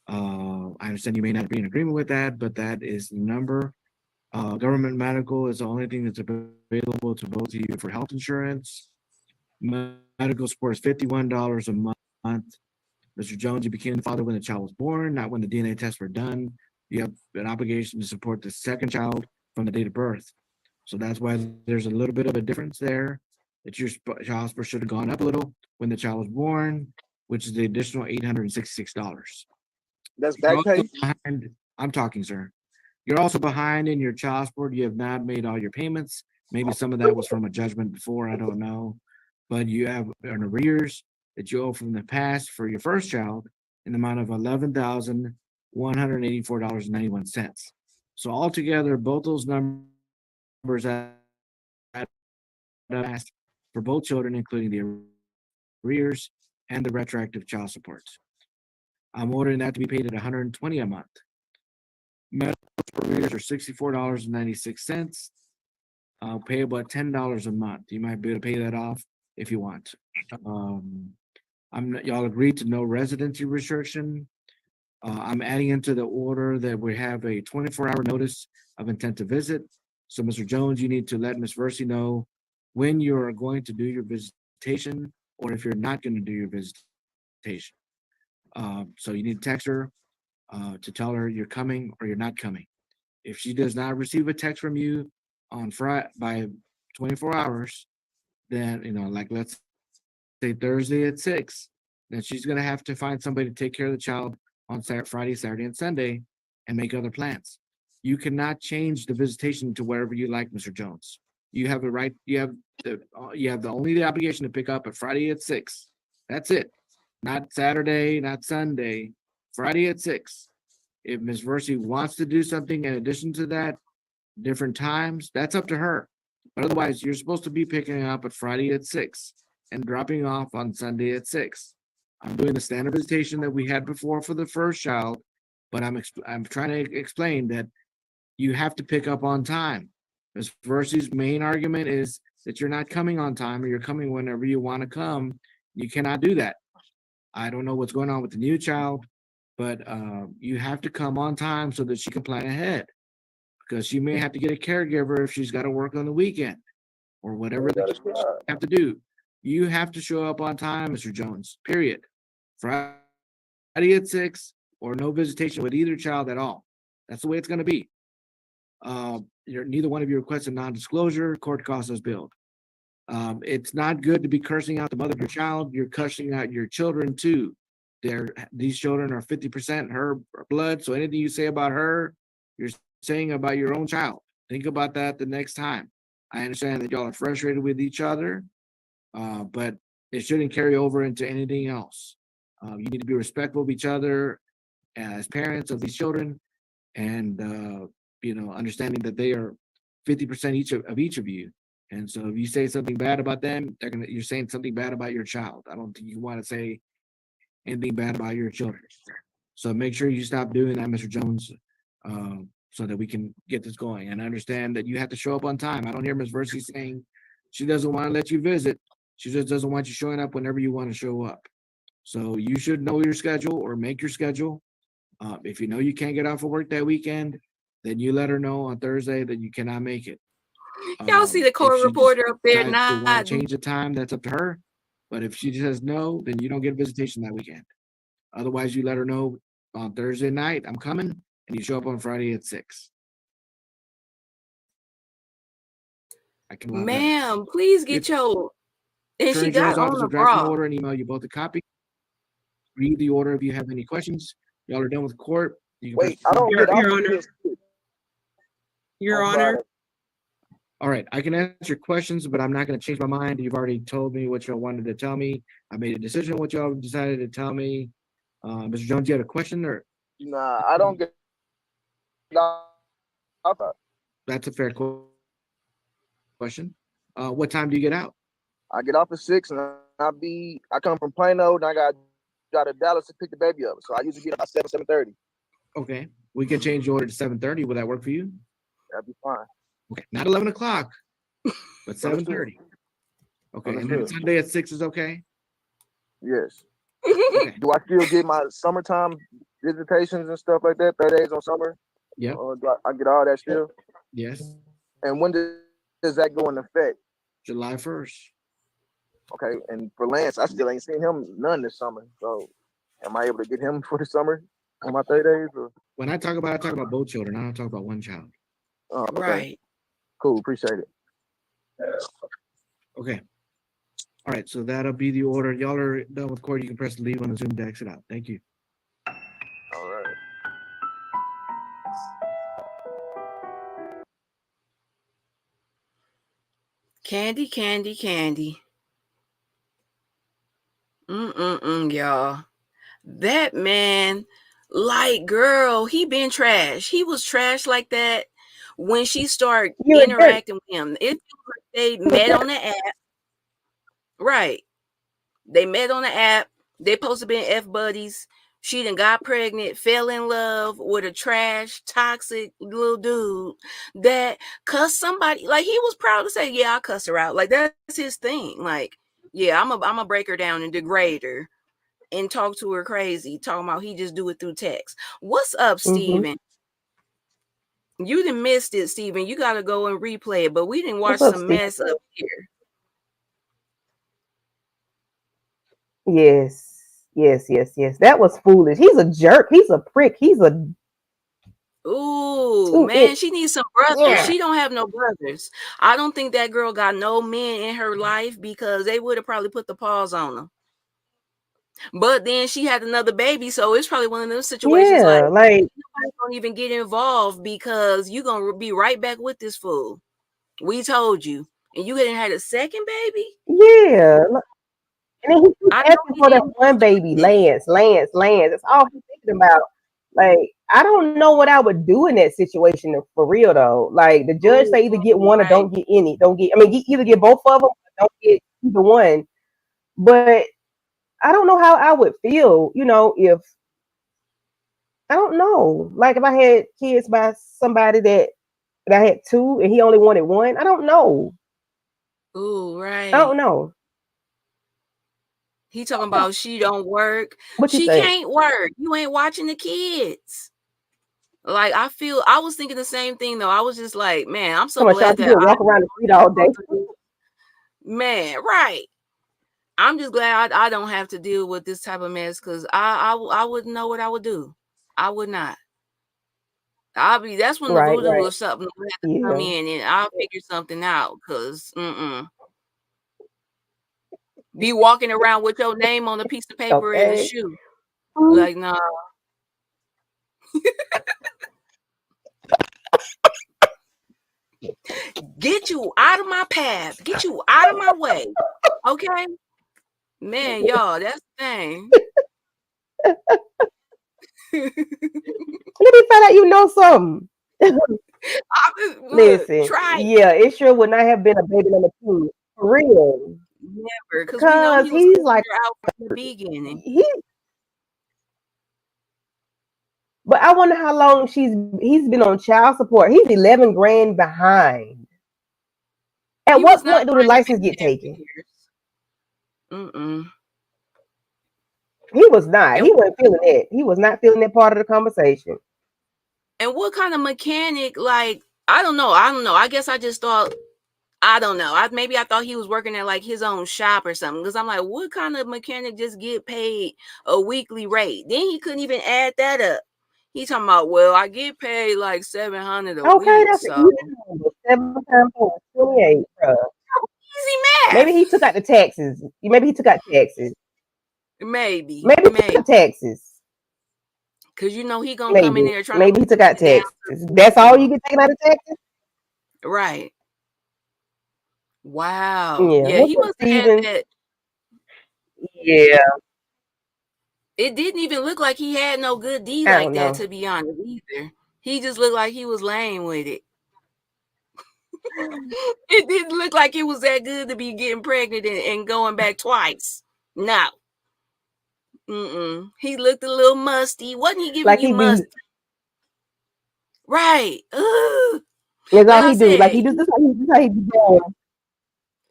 I understand you may not be in agreement with that, but that is the number. Government medical is the only thing that's available to both of you for health insurance. Medical support is $51 a month. Mr. Jones, you became the father when the child was born, not when the DNA tests were done. You have an obligation to support the second child from the date of birth. So that's why there's a little bit of a difference there. That your child support should have gone up a little when the child was born, which is the additional $866. That's You're back also pay. behind. I'm talking, sir. You're also behind in your child support. You have not made all your payments. Maybe some of that was from a judgment before. I don't know. But you have an arrears that you owe from the past for your first child in the amount of $11,184.91. So altogether, both those numbers add up for both children, including the arrears and the retroactive child support. I'm ordering that to be paid at $120 a month. Medical arrears are $64.96. Payable at $10 a month. You might be able to pay that off if you want. Y'all agreed to no residency restriction. I'm adding into the order that we have a 24-hour notice of intent to visit. So, Mr. Jones, you need to let Ms. Versi know when you are going to do your visitation, or if you're not going to do your visitation. So you need to text her to tell her you're coming or you're not coming. If she does not receive a text from you on Friday by 24 hours, then like let's say Thursday at 6, then she's gonna have to find somebody to take care of the child on Friday, Saturday, and Sunday, and make other plans. You cannot change the visitation to wherever you like, Mr. Jones. You have the right. You have the only the obligation to pick up at Friday at 6. That's it. Not Saturday, not Sunday. Friday at 6. If Ms. Versi wants to do something in addition to that, different times, that's up to her. But otherwise, you're supposed to be picking up at Friday at 6 and dropping off on Sunday at 6. I'm doing the standard visitation that we had before for the first child, but I'm trying to explain that you have to pick up on time. Ms. Versi's main argument is that you're not coming on time, or you're coming whenever you want to come. You cannot do that. I don't know what's going on with the new child, but you have to come on time so that she can plan ahead, because she may have to get a caregiver if she's got to work on the weekend or whatever they have to do. You have to show up on time, Mr. Jones, period. Friday at 6, or no visitation with either child at all. That's the way it's going to be. Neither one of you requested non-disclosure, court costs us billed. It's not good to be cursing out the mother of your child. You're cursing out your children too. These children are 50% her blood. So anything you say about her, you're saying about your own child. Think about that the next time. I understand that y'all are frustrated with each other, but it shouldn't carry over into anything else. You need to be respectful of each other as parents of these children, and understanding that they are 50% each of you. And so if you say something bad about them, you're saying something bad about your child. I don't think you want to say anything bad about your children. So make sure you stop doing that, Mr. Jones, so that we can get this going. And I understand that you have to show up on time. I don't hear Ms. Versi saying she doesn't want to let you visit. She just doesn't want you showing up whenever you want to show up. So you should know your schedule, or make your schedule. If you know you can't get off of work that weekend, then you let her know on Thursday that you cannot make it. Y'all see the court reporter up there not want to change the time, that's up to her. But if she says no, then you don't get a visitation that weekend. Otherwise, you let her know on Thursday night, I'm coming, and you show up on Friday at 6. I can Ma'am, please get your. And she got on the bra. Order and email you both a copy. Read the order if you have any questions. Y'all are done with court. You can Wait, I don't get Your Honor. Your Honor. All right, I can answer questions, but I'm not going to change my mind. You've already told me what y'all wanted to tell me. I made a decision what y'all decided to tell me. Mr. Jones, you had a question, or? Nah, I don't get. That's a fair question. What time do you get out? I get off at 6, and I come from Plano, and I got to Dallas to pick the baby up. So I usually get about 7:30. Okay, we can change the order to 7:30. Will that work for you? That'd be fine. Okay, not 11 o'clock, but 7:30. Okay, and then Sunday at 6 is okay? Yes. Okay. Do I still get my summertime visitations and stuff like that, 30 days on summer? Yeah. Or do I get all that still? Yes. And when does that go into effect? July 1st. Okay, and for Lance, I still ain't seen him none this summer. So am I able to get him for the summer on my 30 days? Or? When I talk about both children. I don't talk about one child. Oh, okay. Right. Cool, appreciate it. Okay. All right, so that'll be the order. Y'all are done with court. You can press the leave on the Zoom to exit out. Thank you. All right. Khandi. Y'all. That man, like, girl, he been trash. He was trash like that when she started interacting with him. It feels like they met on the app. Right. They met on the app. They supposed to be F buddies. She done got pregnant, fell in love with a trash, toxic little dude that cussed somebody. Like, he was proud to say, yeah, I cuss her out. Like, that's his thing. Like, yeah, I'm a break her down and degrade her. and talk to her crazy, talking about he just do it through text. What's up, Mm-hmm. Steven? You didn't missed it, Steven. You got to go and replay it, but we didn't watch What's up, some Steve? mess up here. Yes, yes. That was foolish. He's a jerk. He's a prick. He's a Ooh, two man, inch. she needs some brothers. Yeah. She don't have no brothers. I don't think that girl got no men in her life because they would have probably put the pause on her. But then she had another baby, so it's probably one of those situations like Yeah, like nobody don't even get involved because you're gonna be right back with this fool. We told you, and you hadn't had a second baby. yeah. And then he keeps I know asking he for that didn't one want baby, it. Lance. That's all he's thinking about. Like, I don't know what I would do in that situation for real though. Like the judge Ooh, say either get one or right. don't get any. Don't get. I mean, either get both of them or don't get either one. But I don't know how I would feel. If I don't know. Like if I had kids by somebody that I had two and he only wanted one. I don't know. Ooh, I right. don't know. He talking about she don't work. What you She think? can't work. You ain't watching the kids. Like I was thinking the same thing though. I was just like, man, I'm so Come on, Sean, glad you that gonna I walk around the street don't all have day. to do. Man, right. I'm just glad I don't have to deal with this type of mess because I wouldn't know what I would do. I would not. That's when the Right, voodoo right. or something will have to come Yeah. in and I'll figure something out because be walking around with your name on a piece of paper and a Okay. shoe. Mm. Like, nah. Get you out of my path. Get you out of my way. Okay? Man, y'all, that's the thing. Let me find out you know something. Look, Listen, try it. yeah, it sure would not have been a baby number two. For real. Never. Because we know Because he was he's cussing like her out from the beginning. he but I wonder how long he's been on child support. He's 11 grand behind. At He what was not point do the trying to license pay get that taken? years. Mm-mm. He was not. And, He wasn't feeling it. He was not feeling that part of the conversation. and what kind of mechanic, like, I don't know. I guess I just thought, I don't know. Maybe I thought he was working at like his own shop or something. Because I'm like, what kind of mechanic just get paid a weekly rate? Then he couldn't even add that up. He talking about, well, I get paid like $700 a Okay, week, that's an so easy number. 7 times 4 is 28, bro. easy Maybe math. he took out the taxes. Maybe he took out taxes. Maybe, Maybe he took out taxes. because you know he gonna come in Maybe. there trying to Maybe he took out reduce it down taxes. to That's all you minimum. get taken out of taxes? Right. Wow. Yeah. Yeah, What's he up, must have had Steven? that. Yeah. It didn't even look like he had no good D I like don't that, know. to be honest, either. He just looked like he was lame with it. It didn't look like it was that good to be getting pregnant and going back twice. No. He looked a little musty. Wasn't he giving Like you he be must? Right. Ugh. that's Like all I he do. Like said, he just this how he be doing.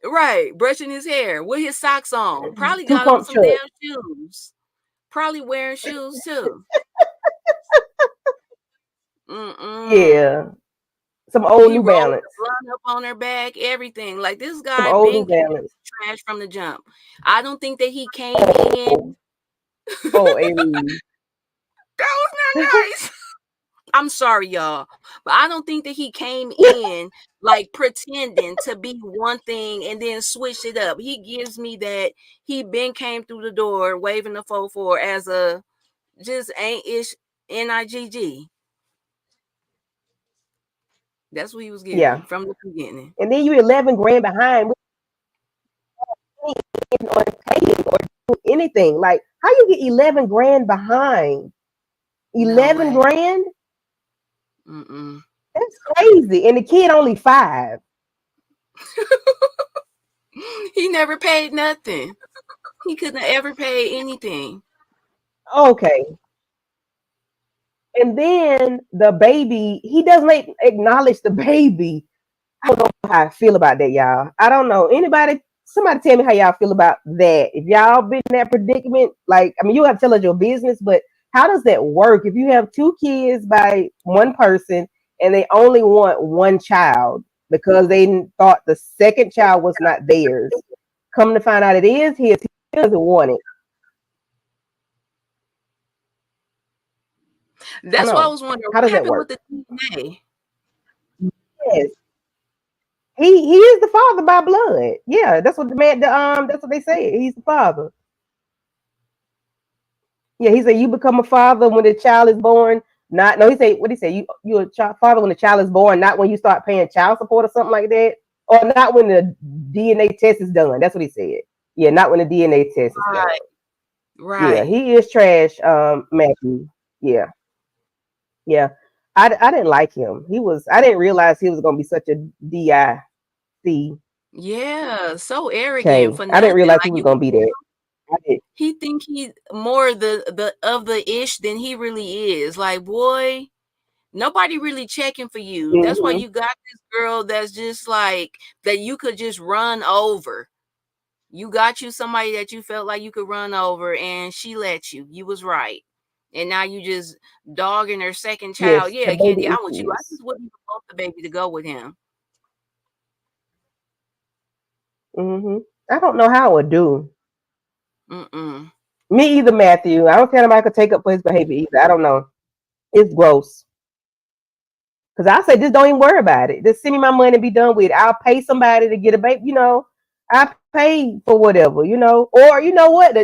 right, brushing his hair with his socks on. Probably Two got on pump some truck. damn shoes. Probably wearing shoes too. Mm-mm. Yeah. Some old He New rolled the Balance. blunt up on her back, everything. Like this Some guy old New been Balance. trash from the jump. I don't think that he came in. Oh, Aries. That was not nice. I'm sorry, y'all, but I don't think that he came in like pretending to be one thing and then switched it up. He gives me that he been came through the door waving the 4-4 as a just ain't ish NIGG. That's what he was Yeah. giving from the beginning. And then you 11 grand behind or paying or doing anything. Like how you get 11 grand behind? No 11 way. grand? Mm-mm. That's crazy. And the kid only 5. He never paid nothing. He couldn't ever pay anything. Okay. And then the baby, he doesn't acknowledge the baby. I don't know how I feel about that, y'all. I don't know. Anybody somebody tell me how y'all feel about that. If y'all been in that predicament, like, I mean, you have to tell us your business, but how does that work? If you have two kids by one person and they only want one child because they thought the second child was not theirs, come to find out it is his, he doesn't want it. I That's why I know. was wondering How what does that happened with work? the DNA. Yes. He is the father by blood. Yeah, that's what the man that's what they say. He's the father. Yeah, he said you become a father when the child is born. Not no, he said what he said. You a father when the child is born, not when you start paying child support or something like that, or not when the DNA test is done. That's what he said. Yeah, not when the DNA test is done. Right, Yeah, right. he is trash, Matthew. Yeah, yeah. I didn't like him. He was. I didn't realize he was gonna be such a DIC Yeah, so arrogant K. for I didn't nothing. realize he Like was you can gonna be that. I did. he think he more the of the ish than he really is. Like, boy, nobody really checking for you. That's why Hmm. you got this girl that's just like that you could just run over. You got you somebody that you felt like you could run over and she let you. You was right. And now you just dogging her second child. Yes, the Yeah, Candy, baby I want you. I issues. just wouldn't even want the baby to go with him. Hmm. I don't know how it would do. Mm-mm. Me either, Matthew. I don't tell him I could take up for his behavior either. I don't know. It's gross. Because I say, just don't even worry about it. Just send me my money and be done with it. I'll pay somebody to get a baby. I pay for whatever. Or you know what?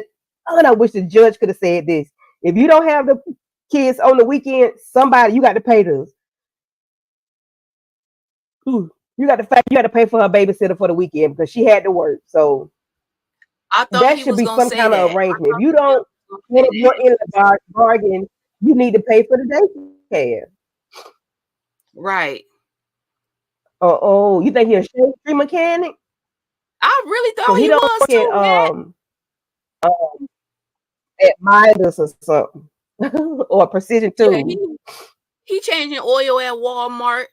I wish the judge could have said this. If you don't have the kids on the weekend, somebody you got to pay this. Ooh, you got to pay for her babysitter for the weekend because she had to work. So I thought that he should was be gonna some say kind of that. I arrangement. If thought you the judge don't was gonna want say to work that. in a bargain, you need to pay for the daycare. Right. Oh, you think he's a tree mechanic? I really So thought he he don't was work too, Matt. at Midas or something, or Precision Yeah, Tools. he changing oil at Walmart.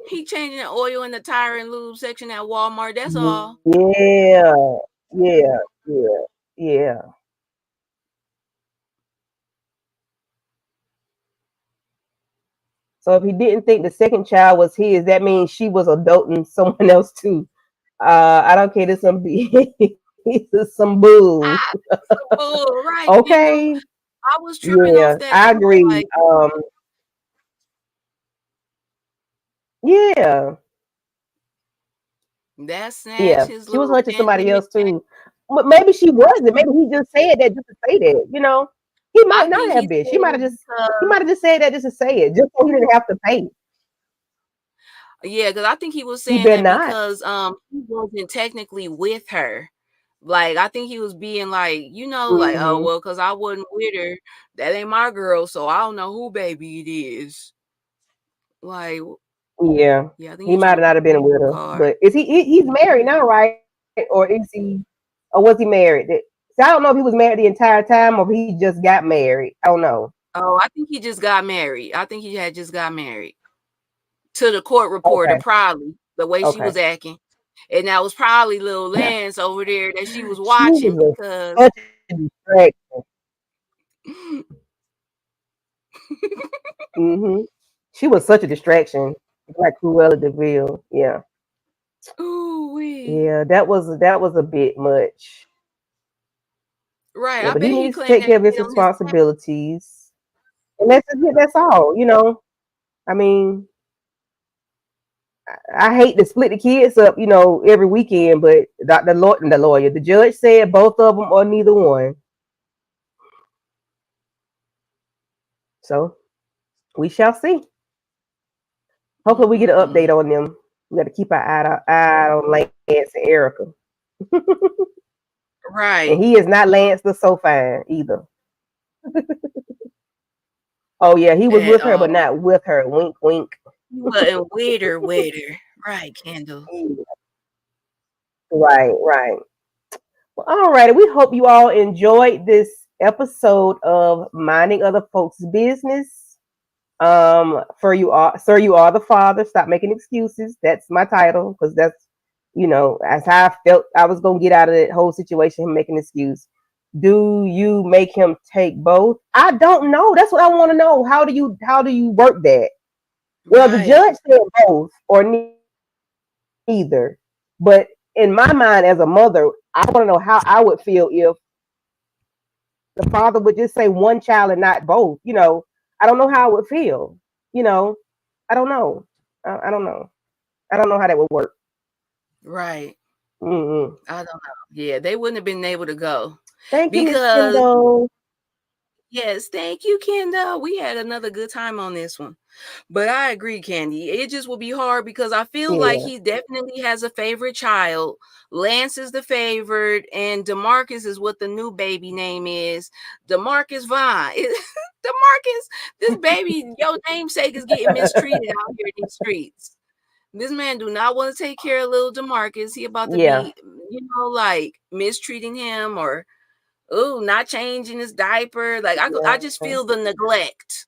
He changing the oil in the tire and lube section at Walmart. That's all. Yeah, yeah, yeah, yeah. So if he didn't think the second child was his, that means she was adulting someone else too. I don't care. This some this is some bull. Ah, that's some bull, right, Kendall? Okay. I was tripping off Yeah, that I too. agree. Like Yeah, that snatched yeah. his She was little hunting Bentley somebody else Mac. too. But maybe she wasn't. Maybe he just said that just to say that. He I might not think have he been. said it He because might have just said that just to say it, just so he didn't have to pay. yeah, because I think he was He saying better that not. because he wasn't technically with her. Like I think he was being like, like, oh Hmm. well, because I wasn't with her, that ain't my girl, so I don't know who baby it is. Like, Yeah, yeah, I think he he's trying might to not play have been with a her, card. but is he's married now, right? Or is he? Or was he married? So I don't know if he was married the entire time or if he just got married. I don't know. Oh, I think he just got married. I think he had just got married to the court reporter, Okay, probably the way she okay. was acting. And that was probably little Lance over there that she was She watching was because such a distraction. Hmm. She was such a distraction, like Cruella Deville. Yeah, ooh wee. yeah. That was a bit much. Right. Yeah, I but he bet he needs to claimed take that care of his shit on his tax. responsibilities, and that's all. I mean, I hate to split the kids up, every weekend, but the judge said both of them or neither one. So we shall see. Hopefully, we get an Mm-mm-mm. update on them. We got to keep our eye on Lance and Erica, Right. and he is not Lance the so fine either. Oh yeah, he was At with her, but all. not with her. Wink, wink. He wasn't with her. Right, Kendall. Right, right. Well, all righty. We hope you all enjoyed this episode of Minding Other Folks' Business. For you are, sir, you are the father. Stop making excuses. That's my title because that's as how I felt I was gonna get out of that whole situation, him making an excuse. Do you make him take both? I don't know. That's what I want to know. How do you work that? Well, the Right. judge said both or neither. But in my mind as a mother, I want to know how I would feel if the father would just say one child and not both. I don't know how I would feel. You know, I don't know. I don't know. I don't know how that would work. Right. Mm-mm. I don't know. Yeah, they wouldn't have been able to go Thank you, Miss because Kendall. yes, thank you, Kendall. We had another good time on this one. But I agree, Candy. It just will be hard because I feel like Yeah. he definitely has a favorite child. Lance is the favorite, and Demarcus is what the new baby name is. Demarcus Vaughn. Demarcus, this baby, your namesake is getting mistreated out here in these streets. This man do not want to take care of little Demarcus. He about to Yeah. be, like mistreating him or not changing his diaper. Like I Yeah. just feel the neglect.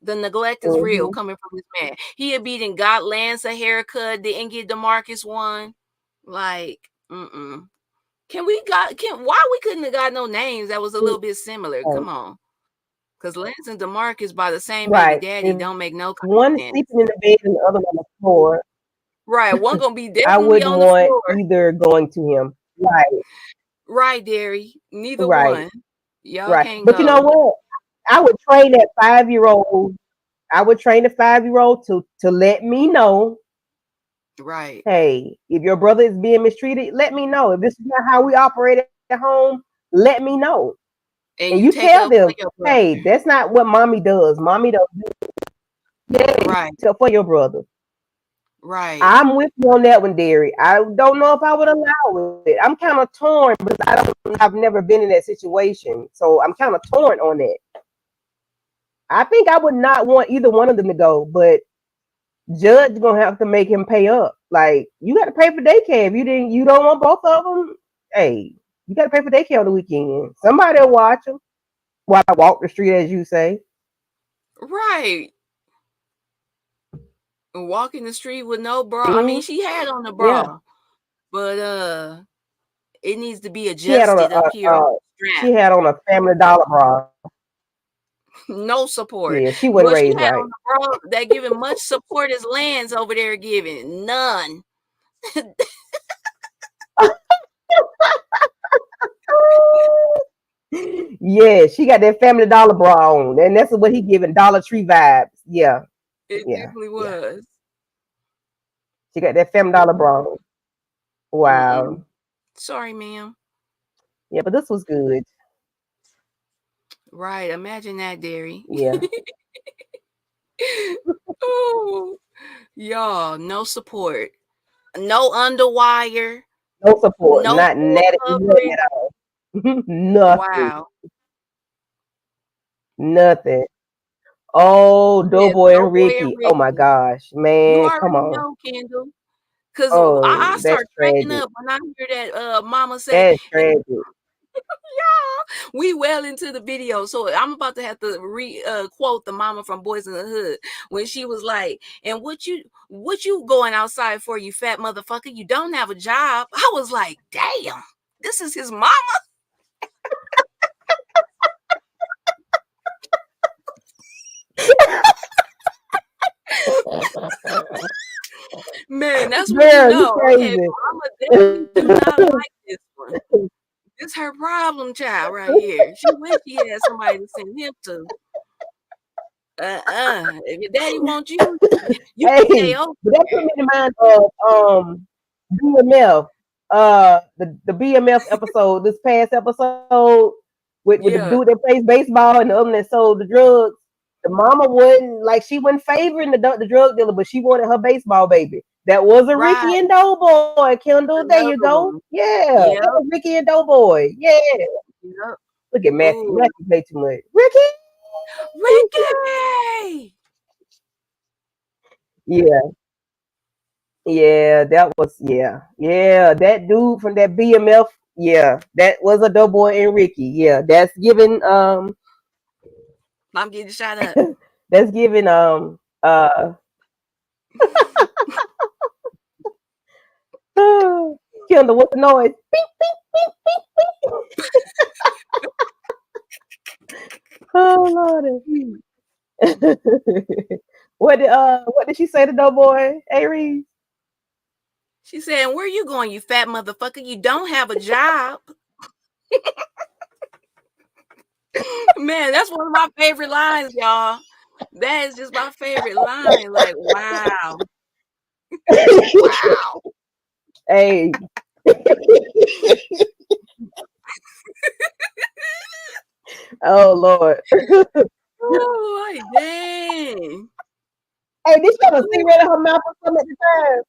The neglect is real Hmm. coming from this man. He had beaten got Lance a haircut, didn't get Demarcus one. Like, why we couldn't have got no names that was a little bit similar? Come on. Because Lance and Demarcus by the same baby Right. daddy If don't make no one common is sense. sleeping in the bed and the other on the floor, Right. One gonna be I definitely wouldn't on the want floor. either going to him. Right. Right, Derry. Neither Right. one. Y'all Right. can't But you know go. what? I would train that 5-year-old. I would train the 5-year-old to let me know. Right. Hey, if your brother is being mistreated, let me know. If this is not how we operate at home, let me know. And you And you tell take up them, for your brother. hey, that's not what mommy does. Mommy don't do. Yeah, you Right. tell for your brother. Right. I'm with you on that one, Derry. I don't know if I would allow it. I'm kind of torn because I've never been in that situation. So I'm kind of torn on that. I think I would not want either one of them to go, but judge gonna have to make him pay up. Like you got to pay for daycare. If you don't want both of them. Hey, you got to pay for daycare on the weekend. Somebody will watch them while I walk the street, as you say. Right. Walking the street with no bra. I Hmm. mean, she had on the Yeah, bra, but it needs to be she had on adjusted up here on the she strap. had on a Family Dollar bra. No support. Yeah, she wasn't What she raised had right. on the bra that giving much support as Lance over there giving none. Yeah, she got that Family Dollar bra on, and that's what he giving Dollar Tree vibes. Yeah, It yeah, definitely yeah. was. She got that Family Dollar bra on. Wow. Mm-mm. Sorry, ma'am. Yeah, but this was good. Right. Imagine that, Derry. Yeah, Oh, y'all, no support, no underwire, no support, no not full nothing, nothing coverage. at all. Nothing, Wow. nothing. Oh, Yes, Doughboy and Doughboy and Ricky. Oh my Ricky. gosh, You man, come already on. know, Kendall. Cause Oh, I that's start cracking tragic. up when I hear that mama say, That's and tragic. we well into the video. So I'm about to have to quote the mama from Boys in the Hood when she was like, and what you going outside for, you fat motherfucker? You don't have a job. I was like, damn, this is his mama. Man, that's when you Girl, you know. Okay, crazy. mama definitely do not like this one. This her problem child right here. She wish she had somebody to send him to. If your daddy wants you, you can stay Hey, over but that put there. me in mind of BMF. The BMF episode, this past episode with the dude Yeah, that plays baseball and the other one that sold the drugs. The mama wasn't like she wasn't favoring the drug dealer, but she wanted her baseball baby. That was a right. Ricky and Doughboy, Kendall. There you Another go. one. Yeah, that Yep, was Ricky and Doughboy. Yeah. yep. Look at Matthew. Ooh, Matthew play too much. Ricky. Ricky. Yeah. Yeah, that was yeah. That dude from that BMF, yeah, that was a Doughboy and Ricky. Yeah, I'm getting shot up. that's giving Oh, Kendall, what's the noise? Beep, beep, beep, beep, beep. Oh Lordy. What did she say to no boy, Aries? She said, "Where you going, you fat motherfucker? You don't have a job." Man, that's one of my favorite lines, y'all. That is just my favorite line. Like, wow. Wow. Hey. Oh Lord. Oh, like, dang. Hey, did she have a cigarette in her mouth or something at the time?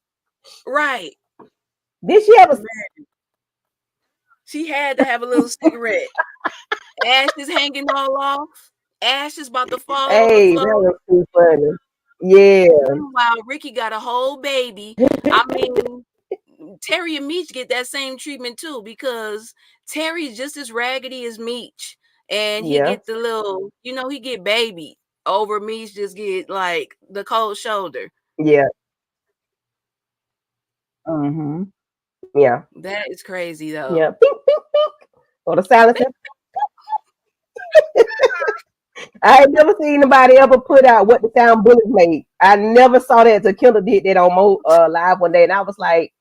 Right. Did she have a She had to have a little cigarette. Ashes hanging all off. Ashes about to fall on the Hey, that floor. was too funny. Yeah. Meanwhile, Ricky got a whole baby. I mean, Terry and Meech get that same treatment too, because Terry's just as raggedy as Meech. And he Yeah. get the little, he get baby over Meech, just get like the cold shoulder. Yeah. Mm-hmm. Yeah. That is crazy though. Yeah. Pink, pink, pink. Or the silencer. I ain't never seen anybody ever put out what the sound bullets made. I never saw that until Kendall did that on live one day, and I was like,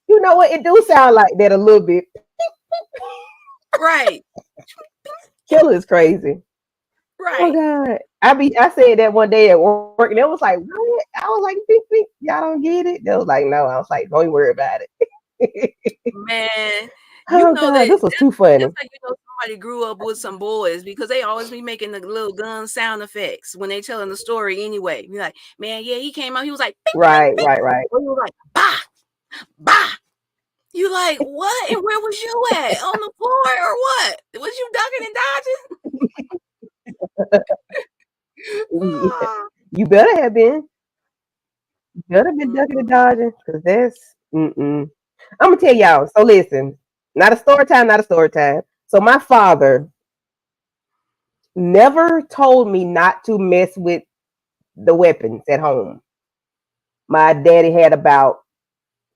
you know what? It do sound like that a little bit. Right. Kendall is crazy. Oh Right. God. I said that one day at work, and it was like, what? I was like, pink, pink. Y'all don't get it? They was like, no. I was like, don't worry about it. Man, Oh God, this was too funny. that's like somebody grew up with some boys, because they always be making the little gun sound effects when they telling the story anyway. Be like, man, yeah, he came out, he was like, bing, Right, bing, bing. right. Or he was like, bah, bah. You like, what? And where was you at? On the floor or what? Was you ducking and dodging? Yeah. Ah. You better have been. You better have been ducking and dodging, because that's I'm gonna tell y'all. So listen, not a story time, not a story time. So my father never told me not to mess with the weapons at home. My daddy had about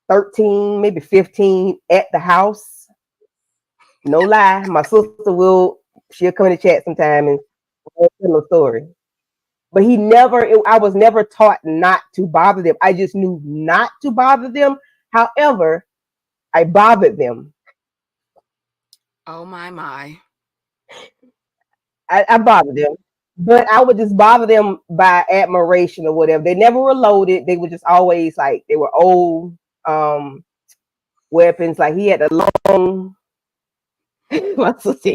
13, maybe 15 at the house. No lie. My sister she'll come in the chat sometime and tell a story. But I was never taught not to bother them. I just knew not to bother them. However, I bothered them. Oh my. I bothered them. But I would just bother them by admiration or whatever. They never were loaded. They were just always like, they were old weapons. Like he had a long my sister.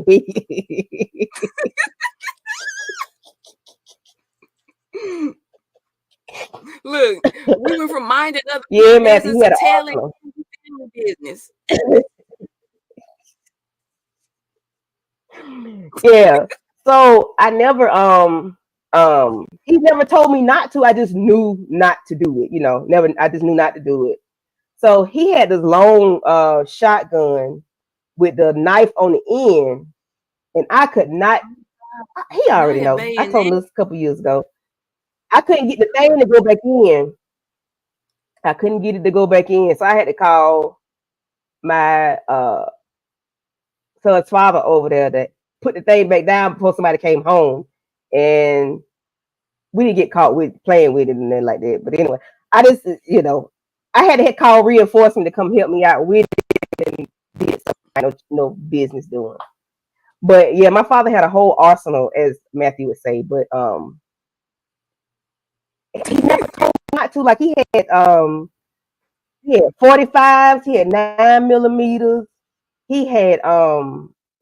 Look, we went from minding other Yeah, people's Matthew, business he to had an telling arsenal. family business. Yeah. So I never he never told me not to. I just knew not to do it, Never I just knew not to do it. So he had this long shotgun with the knife on the end, and I could not he Not already a know. I told him bayonet. this a couple years ago. I couldn't get the thing to go back in. I couldn't get it to go back in. So I had to call my son's father over there to put the thing back down before somebody came home. And we didn't get caught with playing with it and then like that. But anyway, I just, I had to call reinforcement to come help me out with it and did something I no business doing. But yeah, my father had a whole arsenal, as Matthew would say. But he never told me not to. Like he had 45s, he had 9 millimeters, he had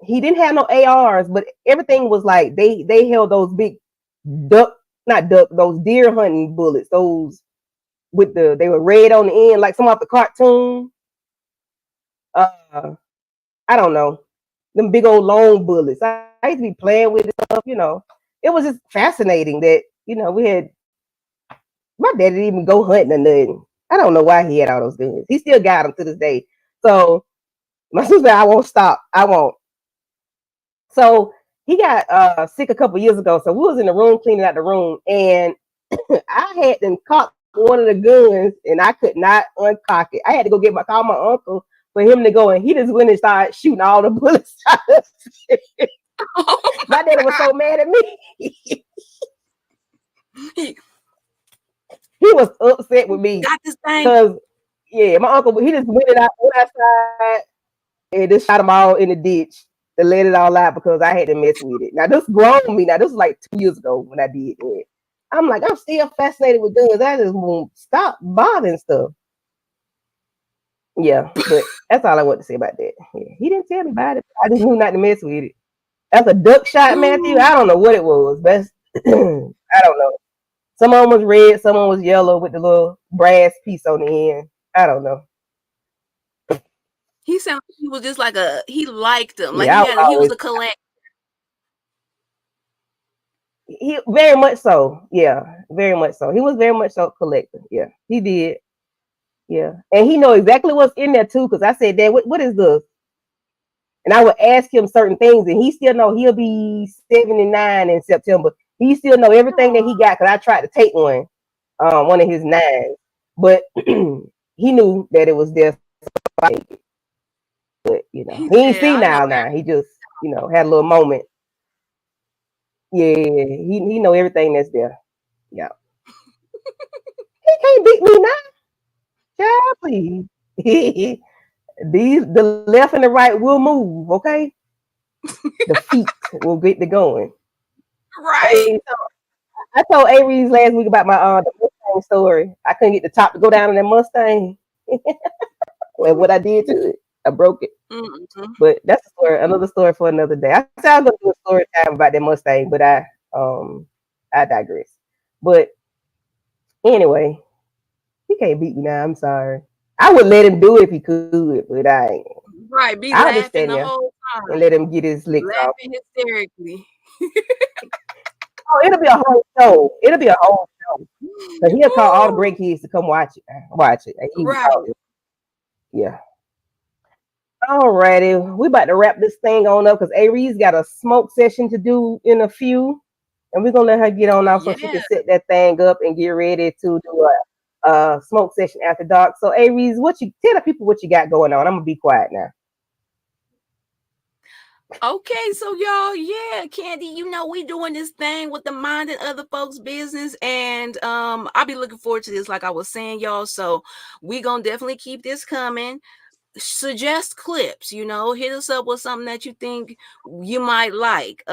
he didn't have no ARs, but everything was like they held those big those deer hunting bullets, those they were red on the end, like some off the cartoon. I don't know, them big old long bullets. I used to be playing with stuff. It was just fascinating that we had my dad didn't even go hunting or nothing. I don't know why he had all those guns. He still got them to this day. So my sister, I won't stop. I won't. So he got sick a couple years ago. So we was in the room cleaning out the room, and I had them caught one of the guns, and I could not uncock it. I had to go call my uncle for him to go, and he just went and started shooting all the bullets out of it. My daddy was so mad at me. He He was upset with me got this thing. because my uncle he just went outside and just shot them all in the ditch to let it all out because I had to mess with it. Now this grown me. Now this was like 2 years ago when I did it. I'm like, I'm still fascinated with guns. I just won't stop bothering stuff. Yeah, but that's all I want to say about that. Yeah, he didn't tell me about it. I just knew not to mess with it. That's a duck shot, Matthew. Ooh, I don't know what it was, but I don't know. Some of them was red, some of them was yellow with the little brass piece on the end. I don't know. he sounded like he was just like he liked them. Like Yeah, I he was always a collect. he very much so. Yeah, very much so. He was very much so a collector. Yeah, he did. Yeah, and he know exactly what's in there too. Because I said, Dad, what is this? And I would ask him certain things, and he still know he'll be 79 in September. He still know everything that he got because I tried to take one of his nines, but he knew that it was there. But He he ain't said, see "I know now. He just had a little moment. Yeah, he know everything that's there. Yeah, he can't beat me now, child. Please, the left and the right will move. Okay, the feet will get the going. right." Hey, so I told Aries last week about my the Mustang story. I couldn't get the top to go down in that Mustang, and what I did to it, I broke it. Mm-mm. But that's a story, another story for another day. I said I was gonna do a story time about that Mustang, but I digress. But anyway, he can't beat me now. I'm sorry. I would let him do it if he could, but Right, be I'll just laughing stand the there whole and time, let him get his licks off. laughing hysterically. Oh, it'll be a whole show. It'll be a whole show. So he'll call all the great Ooh, kids to come watch it. Watch it. And he be right. out there. Yeah. Alrighty. We about to wrap this thing on up because Aries got a smoke session to do in a few. And we're gonna let her get on off so she Yeah. can set that thing up and get ready to do a smoke session after dark. So Aries, what you tell the people what you got going on? I'm gonna be quiet now. Okay, so y'all, yeah, Candy, we doing this thing with the minding other folks' business, and I'll be looking forward to this, like I was saying, y'all. So we gonna definitely keep this coming. Suggest clips, hit us up with something that you think you might like.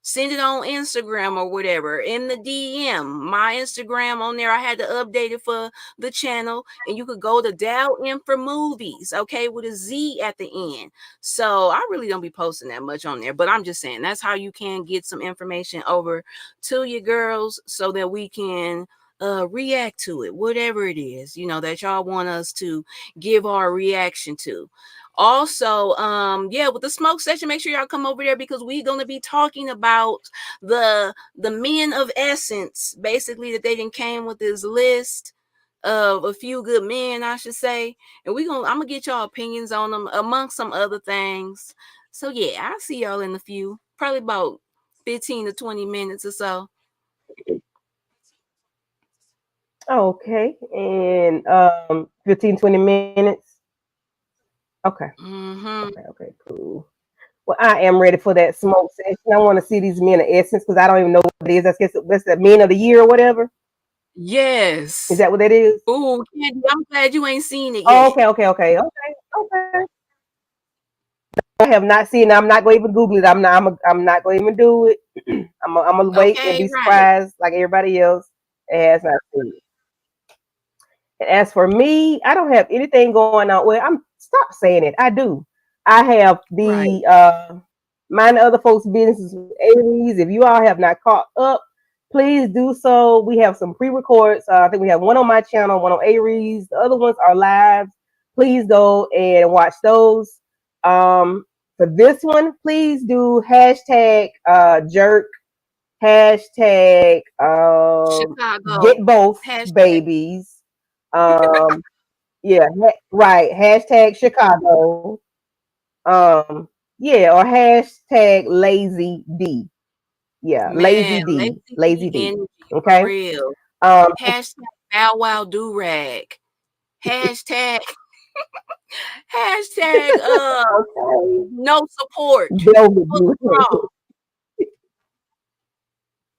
Send it on Instagram or whatever in the DM. My Instagram on there, I had to update it for the channel, and you could go to Dow M for Movies, okay, with a Z at the end. So I really don't be posting that much on there, but I'm just saying that's how you can get some information over to your girls so that we can react to it, whatever it is, that y'all want us to give our reaction to. Also, yeah, with the smoke session, make sure y'all come over there because we're gonna be talking about the men of essence, basically, that they didn't came with this list of a few good men, I should say. And I'm gonna get y'all opinions on them among some other things. So yeah, I'll see y'all in a few, probably about 15 to 20 minutes or so. Okay. And 15, 20 minutes. Okay. Mm-hmm. Okay, cool. Well, I am ready for that smoke session. I want to see these men of essence because I don't even know what it is. I guess that's the men of the year or whatever. Is Yes. that what that is? Oh, Candy, I'm glad you ain't seen it Oh, yet. okay. I have not seen it. I'm not going to even Google it. I'm not going to even do it. I'm gonna wait and Okay, be right. surprised like everybody else that has not seen it. And as for me, I don't have anything going on. Well, I'm stop saying it. I do. I have Right. the mind other folks' businesses with Aries. If you all have not caught up, please do so. We have some pre-records. I think we have one on my channel, one on Aries. The other ones are live. Please go and watch those. For this one, please do hashtag jerk, hashtag get Chicago. both Hashtag. babies. Um, yeah, right. Hashtag Chicago. Um, yeah, or hashtag lazy D. Yeah, lazy Man, D, lazy lazy D D. energy for Okay. real. Um, Hashtag Bow Wow do rag. Hashtag hashtag Okay. no support. Velvet Put a bra.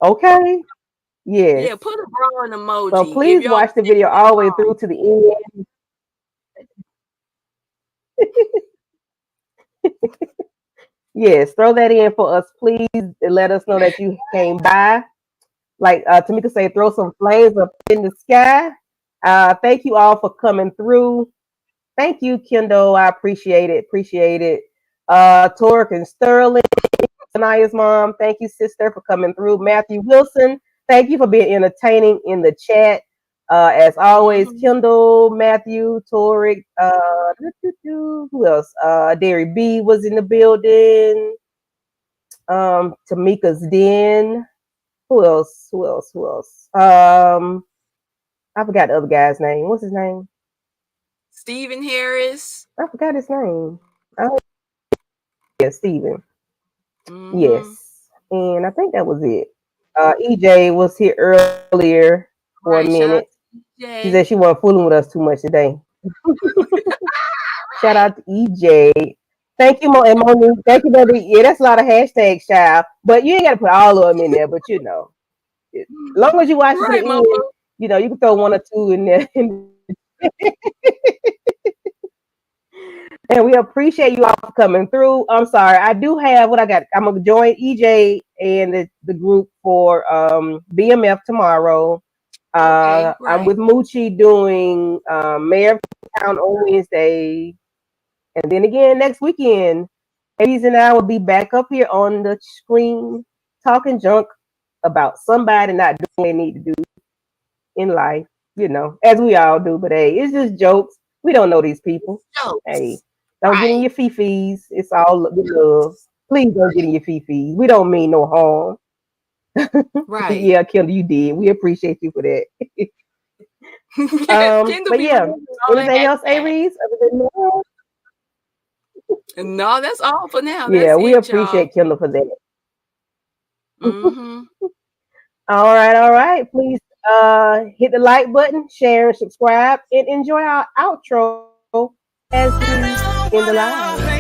Okay. Yes. Yeah, put a bra an So emoji if please y'all watch the sitting video in a all the way bra. through to the end. Yes, throw that in for us, please. And let us know that you came by. Like Tamika say, throw some flames up in the sky. Thank you all for coming through. Thank you, Kendall. I appreciate it. Appreciate it. Torek and Sterling, Anaya's mom. Thank you, sister, for coming through. Matthew Wilson, thank you for being entertaining in the chat. As always, Mhm. Kendall, Matthew, Torek, who else? Derry B was in the building. Tamika's Den. Who else? Who else? Who else? I forgot the other guy's name. What's his name? Stephen Harris. I forgot his name. Oh, yeah, Steven. Mm-hmm. Yes. And I think that was it. EJ was here earlier for a Right. Shout out minute. to She said EJ. she wasn't fooling with us too much today. Shout out to EJ. Thank you, Mo and Monique. Thank you, baby. Yeah, that's a lot of hashtags, child. But you ain't got to put all of them in there. But as long as you watch it to the Right, end, Mama. you can throw one or two in there. And we appreciate you all for coming through. I'm sorry, I do have what I got. I'm gonna join EJ and the group for BMF tomorrow. Okay, I'm right. with Moochie doing Mayor of Town on Wednesday, and then again next weekend. Aries and I will be back up here on the screen talking junk about somebody not doing what they need to do in life, as we all do. But hey, it's just jokes. We don't know these people. Hey, Jokes. don't get in Right. your fifis. It's all with love. Please don't get in your fifis. We don't mean no harm. Right. Yeah, Kendall, you did. We appreciate you for that. Kendall But be yeah, removing all the anything else, hashtags. Aries? Other than that? No, that's all for now. Yeah, That's we it, y'all. appreciate Kendall for that. Mm-hmm. All right. Please hit the like button, share, and subscribe, and enjoy our outro as we end the live.